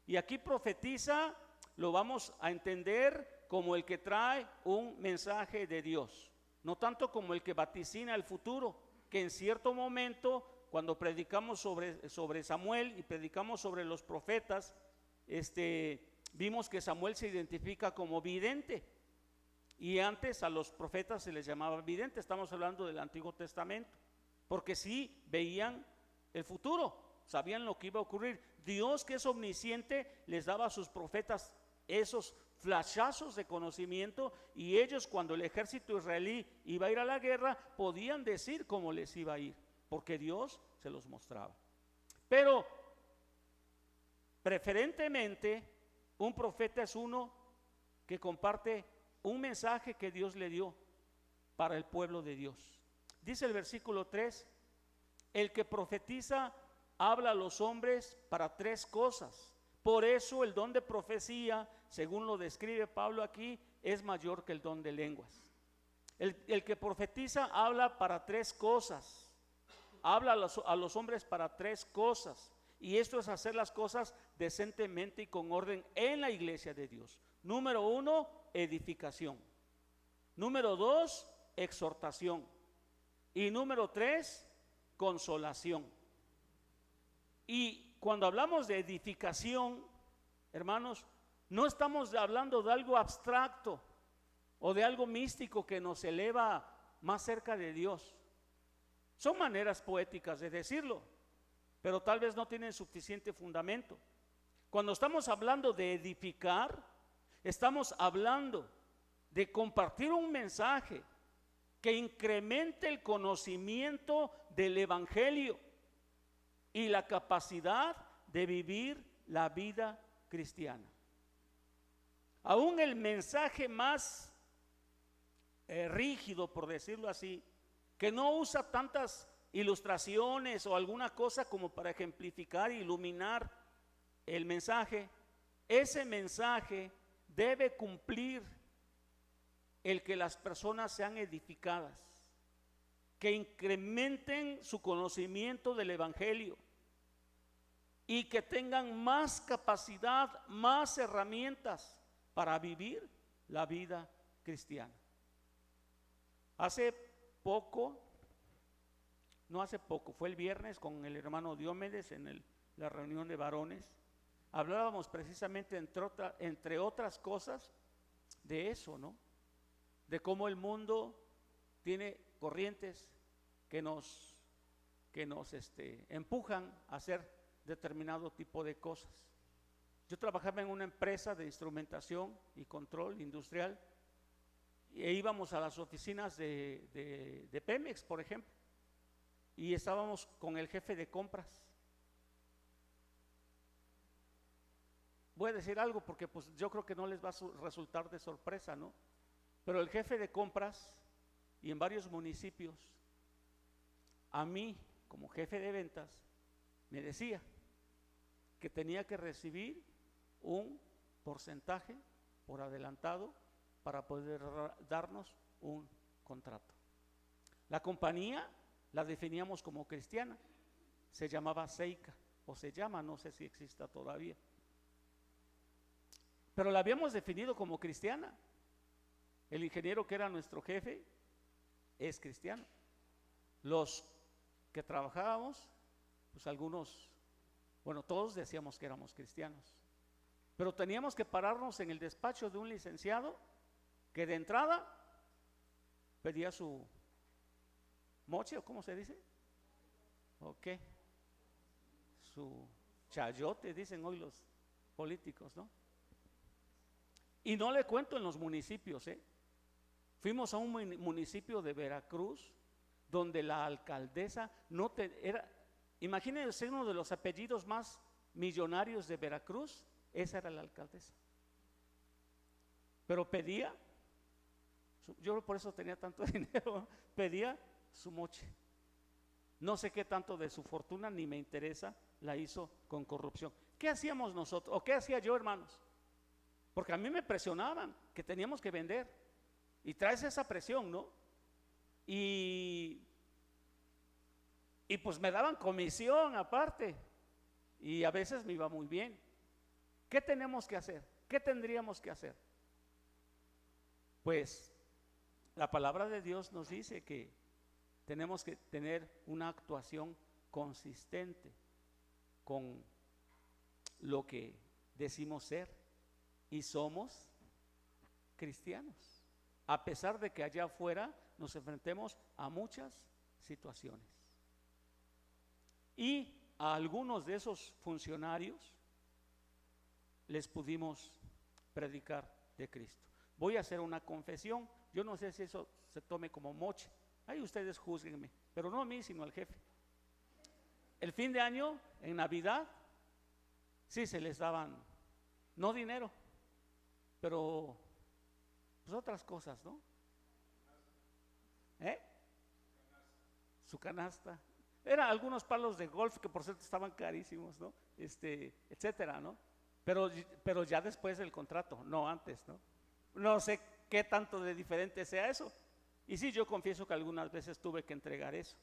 y aquí profetiza lo vamos a entender como el que trae un mensaje de Dios, no tanto como el que vaticina el futuro, que en cierto momento, cuando predicamos sobre Samuel y predicamos sobre los profetas, vimos que Samuel se identifica como vidente, y antes a los profetas se les llamaba vidente. Estamos hablando del Antiguo Testamento, porque sí veían el futuro, sabían lo que iba a ocurrir. Dios, que es omnisciente, les daba a sus profetas esos flashazos de conocimiento, y ellos, cuando el ejército israelí iba a ir a la guerra, podían decir cómo les iba a ir, porque Dios se los mostraba. Pero preferentemente un profeta es uno que comparte un mensaje que Dios le dio para el pueblo de Dios. Dice el versículo 3, el que profetiza habla a los hombres para 3 cosas. Por eso el don de profecía, según lo describe Pablo aquí, es mayor que el don de lenguas. El que profetiza habla para 3 cosas. Habla a los hombres para 3 cosas. Y esto es hacer las cosas decentemente y con orden en la iglesia de Dios. Número 1, edificación. Número 2, exhortación. Y número 3, consolación. Y cuando hablamos de edificación, hermanos, no estamos hablando de algo abstracto o de algo místico que nos eleva más cerca de Dios. Son maneras poéticas de decirlo, pero tal vez no tienen suficiente fundamento. Cuando estamos hablando de edificar, estamos hablando de compartir un mensaje que incremente el conocimiento del evangelio y la capacidad de vivir la vida cristiana. Aún el mensaje más rígido, por decirlo así, que no usa tantas ilustraciones o alguna cosa como para ejemplificar e iluminar el mensaje, ese mensaje debe cumplir el que las personas sean edificadas, que incrementen su conocimiento del evangelio y que tengan más capacidad, más herramientas para vivir la vida cristiana. Fue el viernes con el hermano Diomedes en la reunión de varones. Hablábamos precisamente, entre otras cosas, de eso, ¿no? De cómo el mundo tiene corrientes que nos empujan a hacer determinado tipo de cosas. Yo trabajaba en una empresa de instrumentación y control industrial e íbamos a las oficinas de Pemex, por ejemplo, y estábamos con el jefe de compras. Voy a decir algo porque pues yo creo que no les va a resultar de sorpresa, ¿no? Pero el jefe de compras, y en varios municipios, a mí como jefe de ventas me decía que tenía que recibir un porcentaje por adelantado para poder darnos un contrato. La compañía la definíamos como cristiana, se llamaba Seica, o se llama, no sé si exista todavía. pero la habíamos definido como cristiana. El ingeniero que era nuestro jefe es cristiano. Los que trabajábamos, pues algunos, bueno, todos decíamos que éramos cristianos, pero teníamos que pararnos en el despacho de un licenciado que de entrada pedía su moche, o ¿cómo se dice? ¿O qué? Su chayote, dicen hoy los políticos, ¿no? Y no le cuento en los municipios, Fuimos a un municipio de Veracruz donde la alcaldesa imagínense, uno de los apellidos más millonarios de Veracruz, esa era la alcaldesa. Pero pedía, yo por eso tenía tanto dinero, pedía su moche. No sé qué tanto de su fortuna, ni me interesa, la hizo con corrupción. ¿Qué hacíamos nosotros? ¿O qué hacía yo, hermanos? Porque a mí me presionaban que teníamos que vender. Y traes esa presión, ¿no? Y pues me daban comisión aparte. Y a veces me iba muy bien. ¿Qué tenemos que hacer? ¿Qué tendríamos que hacer? Pues la palabra de Dios nos dice que tenemos que tener una actuación consistente con lo que decimos ser, y somos cristianos, a pesar de que allá afuera nos enfrentemos a muchas situaciones. Y a algunos de esos funcionarios les pudimos predicar de Cristo. Voy a hacer una confesión, yo no sé si eso se tome como moche, ahí ustedes júzguenme, pero no a mí, sino al jefe. El fin de año, en Navidad, sí se les daban, no dinero, pero pues otras cosas, ¿no? Su canasta. Eran algunos palos de golf que por cierto estaban carísimos, ¿no? Etcétera, ¿no? Pero ya después del contrato, no antes, ¿no? No sé qué tanto de diferente sea eso. Y sí, yo confieso que algunas veces tuve que entregar eso.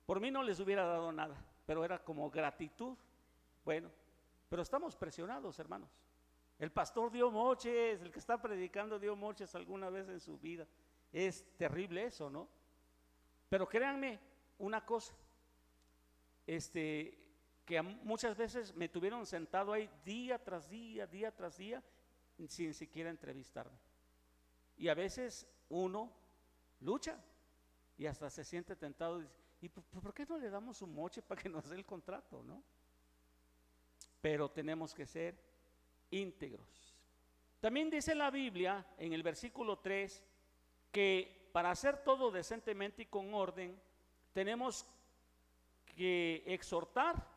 Por mí no les hubiera dado nada, pero era como gratitud. Bueno, pero estamos presionados, hermanos. El pastor dio moches, el que está predicando dio moches alguna vez en su vida. Es terrible eso, ¿no? Pero créanme una cosa, que muchas veces me tuvieron sentado ahí día tras día, sin siquiera entrevistarme. Y a veces uno lucha y hasta se siente tentado. ¿Y por qué no le damos un moche para que nos dé el contrato, no? Pero tenemos que ser íntegros. También dice la Biblia en el versículo 3 que para hacer todo decentemente y con orden tenemos que exhortar,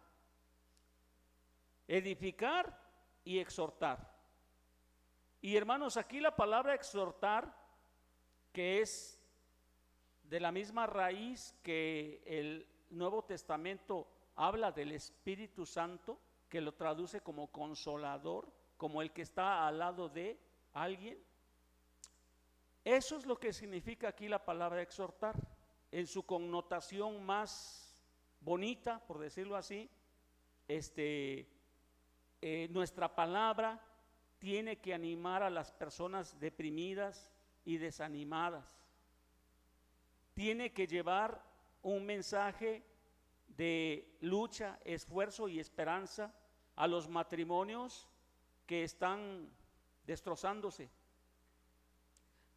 edificar y exhortar. Y hermanos, aquí la palabra exhortar, que es de la misma raíz que el Nuevo Testamento habla del Espíritu Santo, que lo traduce como consolador, como el que está al lado de alguien. Eso es lo que significa aquí la palabra exhortar, en su connotación más bonita, por decirlo así. Nuestra palabra tiene que animar a las personas deprimidas y desanimadas. Tiene que llevar un mensaje de lucha, esfuerzo y esperanza a los matrimonios que están destrozándose.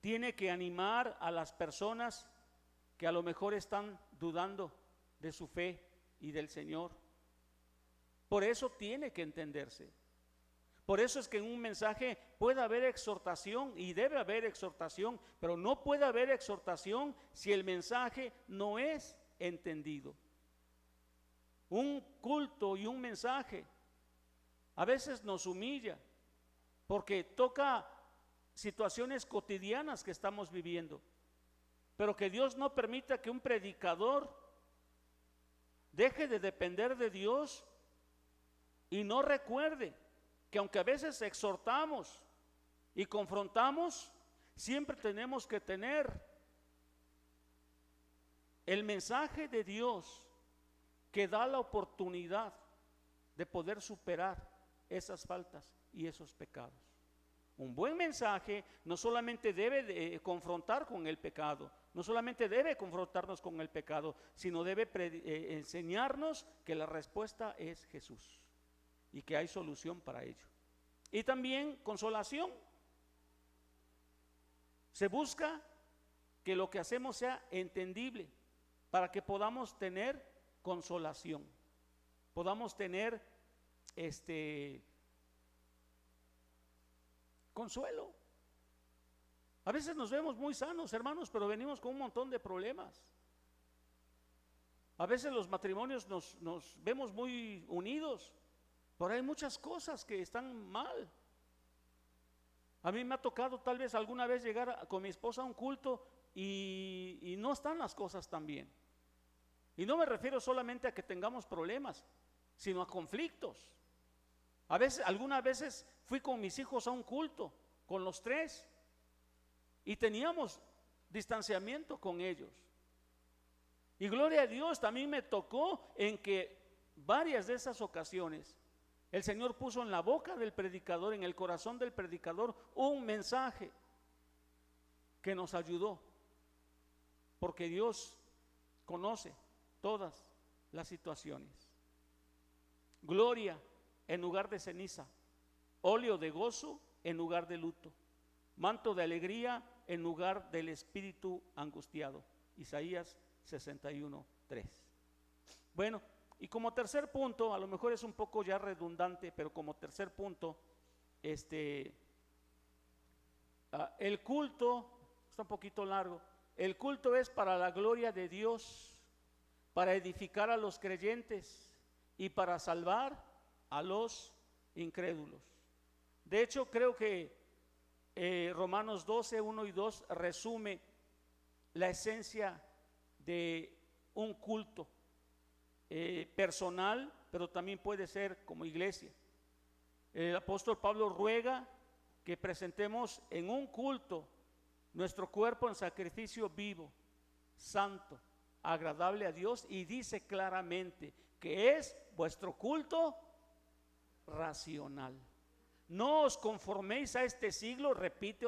Tiene que animar a las personas que a lo mejor están dudando de su fe y del Señor. Por eso tiene que entenderse. Por eso es que en un mensaje puede haber exhortación y debe haber exhortación, pero no puede haber exhortación si el mensaje no es entendido. Un culto y un mensaje a veces nos humilla porque toca situaciones cotidianas que estamos viviendo, pero que Dios no permita que un predicador deje de depender de Dios y no recuerde que aunque a veces exhortamos y confrontamos, siempre tenemos que tener el mensaje de Dios que da la oportunidad de poder superar esas faltas y esos pecados. Un buen mensaje no solamente debe de confrontar con el pecado, no solamente debe confrontarnos con el pecado, sino debe enseñarnos que la respuesta es Jesús y que hay solución para ello. Y también consolación. Se busca que lo que hacemos sea entendible para que podamos tener consolación, podamos tener consuelo. A veces nos vemos muy sanos, hermanos, pero venimos con un montón de problemas. A veces los matrimonios nos vemos muy unidos, pero hay muchas cosas que están mal. A mí me ha tocado tal vez alguna vez llegar con mi esposa a un culto y no están las cosas tan bien. Y no me refiero solamente a que tengamos problemas, sino a conflictos. Algunas veces fui con mis hijos a un culto, con los tres, y teníamos distanciamiento con ellos. Y gloria a Dios, también me tocó en que varias de esas ocasiones el Señor puso en la boca del predicador, en el corazón del predicador, un mensaje que nos ayudó, porque Dios conoce todas las situaciones. Gloria en lugar de ceniza, óleo de gozo en lugar de luto, manto de alegría en lugar del espíritu angustiado. Isaías 61:3. Bueno, y como tercer punto, a lo mejor es un poco ya redundante, pero como tercer punto, el culto, está un poquito largo, el culto es para la gloria de Dios, para edificar a los creyentes y para salvar a los incrédulos. De hecho, creo que Romanos 12:1 y 2 resume la esencia de un culto personal, pero también puede ser como iglesia. El apóstol Pablo ruega que presentemos en un culto nuestro cuerpo en sacrificio vivo, santo, agradable a Dios, y dice claramente que es vuestro culto racional. No os conforméis a este siglo, repite,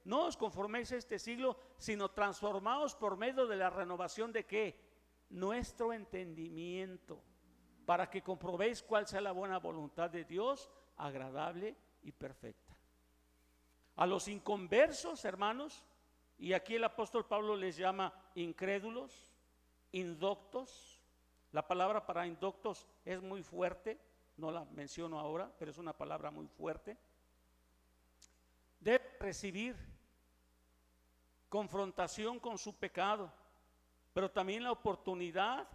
no os conforméis a este siglo, sino transformaos por medio de la renovación de ¿qué? Nuestro entendimiento, para que comprobéis cuál sea la buena voluntad de Dios, agradable y perfecta. A los inconversos, hermanos, y aquí el apóstol Pablo les llama incrédulos, indoctos. La palabra para indoctos es muy fuerte, no la menciono ahora, pero es una palabra muy fuerte. Debe recibir confrontación con su pecado, pero también la oportunidad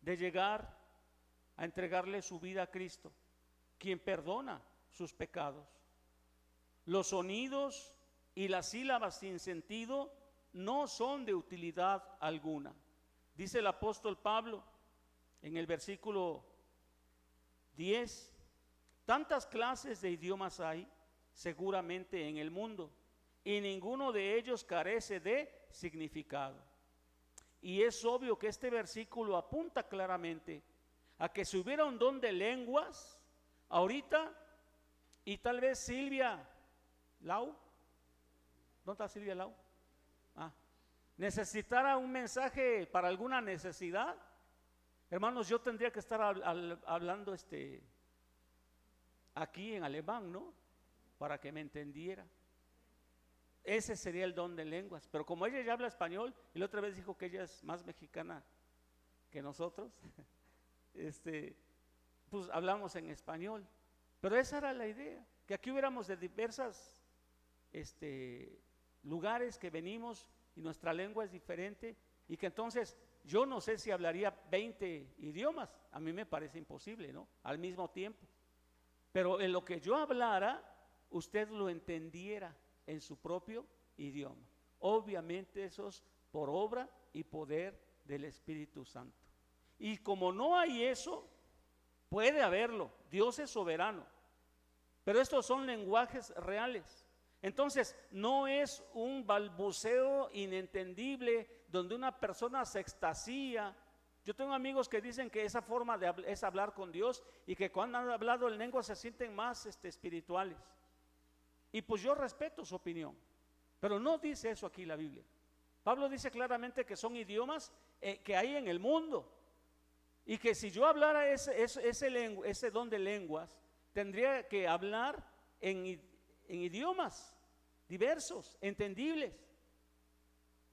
de llegar a entregarle su vida a Cristo, quien perdona sus pecados. Los sonidos y las sílabas sin sentido no son de utilidad alguna. Dice el apóstol Pablo en el versículo 10: tantas clases de idiomas hay seguramente en el mundo, y ninguno de ellos carece de significado. Y es obvio que este versículo apunta claramente a que si hubiera un don de lenguas ahorita, y tal vez Silvia Lau, ¿dónde está Silvia Lau? Necesitara un mensaje para alguna necesidad, hermanos, yo tendría que estar hablando aquí en alemán, ¿no? Para que me entendiera. Ese sería el don de lenguas. Pero como ella ya habla español, y la otra vez dijo que ella es más mexicana que nosotros, pues hablamos en español. Pero esa era la idea, que aquí hubiéramos de diversas lugares que venimos y nuestra lengua es diferente, y que entonces yo no sé si hablaría 20 idiomas, a mí me parece imposible, ¿no? Al mismo tiempo. Pero en lo que yo hablara, usted lo entendiera en su propio idioma. Obviamente eso es por obra y poder del Espíritu Santo. Y como no hay eso, puede haberlo, Dios es soberano, pero estos son lenguajes reales. Entonces no es un balbuceo inentendible donde una persona se extasía Yo tengo amigos que dicen que esa forma es hablar con Dios y que cuando han hablado en lengua se sienten más espirituales. Y pues yo respeto su opinión, pero no dice eso aquí la Biblia. Pablo dice claramente que son idiomas que hay en el mundo y que si yo hablara ese don de lenguas, tendría que hablar en idiomas diversos, entendibles,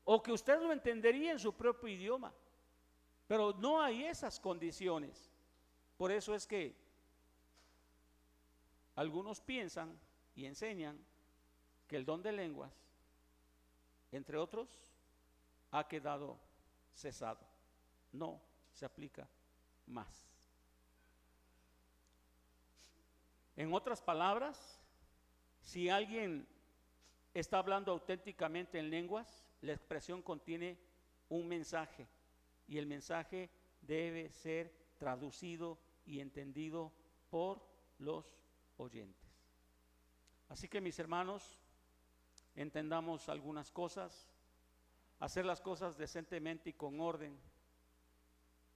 o que usted lo entendería en su propio idioma, pero no hay esas condiciones. Por eso es que algunos piensan y enseñan que el don de lenguas, entre otros, ha quedado cesado, no se aplica más. En otras palabras, si alguien está hablando auténticamente en lenguas, la expresión contiene un mensaje y el mensaje debe ser traducido y entendido por los oyentes. Así que, mis hermanos, entendamos algunas cosas. Hacer las cosas decentemente y con orden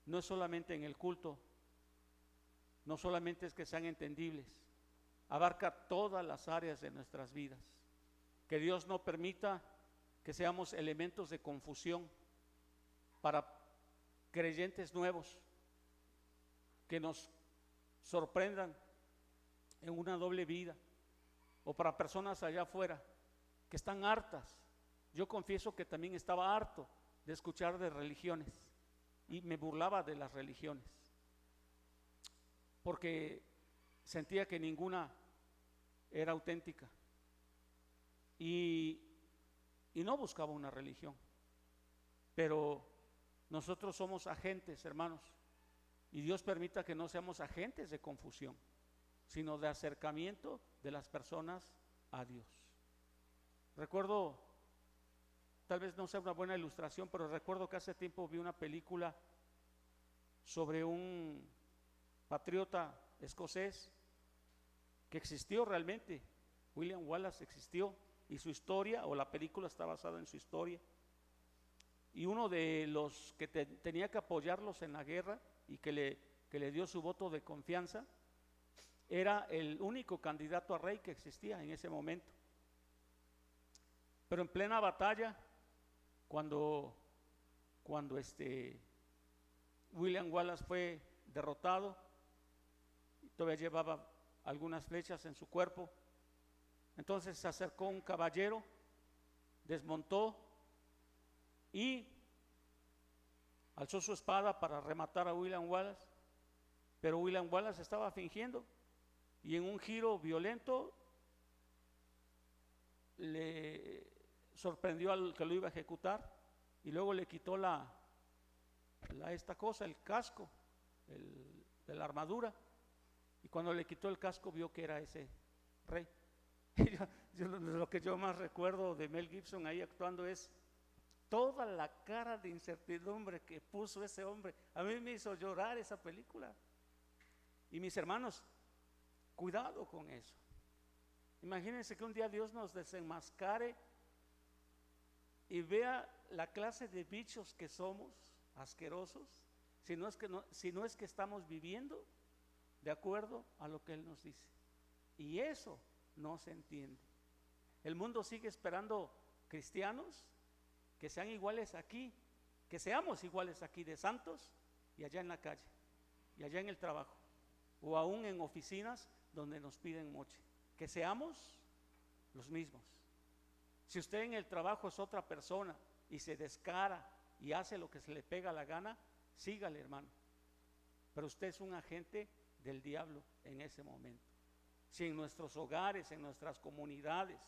no es solamente en el culto, no solamente es que sean entendibles, abarca todas las áreas de nuestras vidas. Que Dios no permita que seamos elementos de confusión para creyentes nuevos que nos sorprendan en una doble vida, o para personas allá afuera que están hartas. Yo confieso que también estaba harto de escuchar de religiones y me burlaba de las religiones porque sentía que ninguna era auténtica y no buscaba una religión. Pero nosotros somos agentes, hermanos, y Dios permita que no seamos agentes de confusión, sino de acercamiento de las personas a Dios. Recuerdo, tal vez no sea una buena ilustración, pero recuerdo que hace tiempo vi una película sobre un patriota escocés que existió realmente. William Wallace existió y su historia, o la película está basada en su historia. Y uno de los que tenía que apoyarlos en la guerra y que le dio su voto de confianza, era el único candidato a rey que existía en ese momento. Pero en plena batalla, cuando William Wallace fue derrotado, todavía llevaba algunas flechas en su cuerpo, entonces se acercó un caballero, desmontó y alzó su espada para rematar a William Wallace, pero William Wallace estaba fingiendo y en un giro violento le sorprendió al que lo iba a ejecutar y luego le quitó el casco de la armadura, y cuando le quitó el casco vio que era ese rey. Lo que yo más recuerdo de Mel Gibson ahí actuando es toda la cara de incertidumbre que puso ese hombre. A mí me hizo llorar esa película. Y mis hermanos, cuidado con eso. Imagínense que un día Dios nos desenmascare y vea la clase de bichos que somos, asquerosos, si no es que estamos viviendo de acuerdo a lo que Él nos dice. Y eso no se entiende. El mundo sigue esperando cristianos que sean iguales aquí, que seamos iguales aquí de santos y allá en la calle, y allá en el trabajo, o aún en oficinas donde nos piden moche, que seamos los mismos. Si usted en el trabajo es otra persona y se descara y hace lo que se le pega la gana, sígale, hermano, pero usted es un agente del diablo en ese momento. Si en nuestros hogares, en nuestras comunidades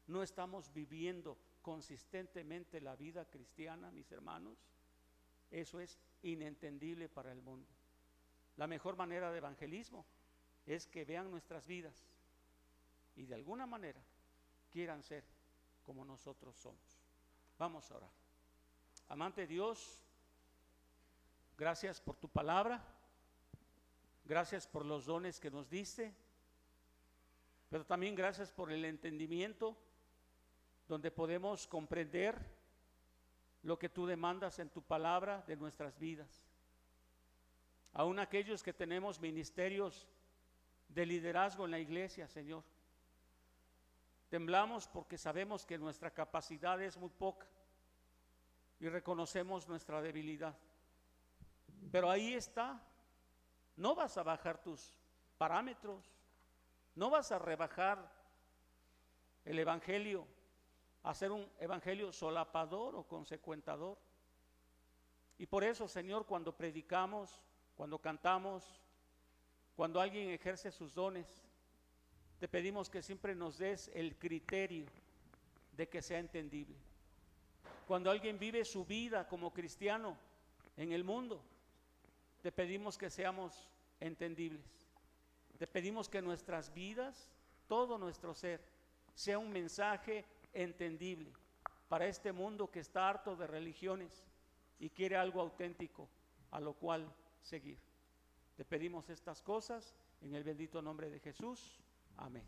no estamos viviendo consistentemente la vida cristiana, mis hermanos, eso es inentendible para el mundo. La mejor manera de evangelismo es que vean nuestras vidas y de alguna manera quieran ser como nosotros somos. Vamos a orar. Amante Dios, gracias por tu palabra, gracias por los dones que nos diste, pero también gracias por el entendimiento donde podemos comprender lo que tú demandas en tu palabra de nuestras vidas. Aún aquellos que tenemos ministerios de liderazgo en la iglesia, Señor. Temblamos porque sabemos que nuestra capacidad es muy poca y reconocemos nuestra debilidad. Pero ahí está, no vas a bajar tus parámetros, no vas a rebajar el evangelio, a ser un evangelio solapador o consecuentador. Y por eso, Señor, cuando predicamos, cuando cantamos, cuando alguien ejerce sus dones, te pedimos que siempre nos des el criterio de que sea entendible. Cuando alguien vive su vida como cristiano en el mundo, te pedimos que seamos entendibles. Te pedimos que nuestras vidas, todo nuestro ser, sea un mensaje entendible para este mundo que está harto de religiones y quiere algo auténtico a lo cual seguir. Te pedimos estas cosas en el bendito nombre de Jesús. Amén.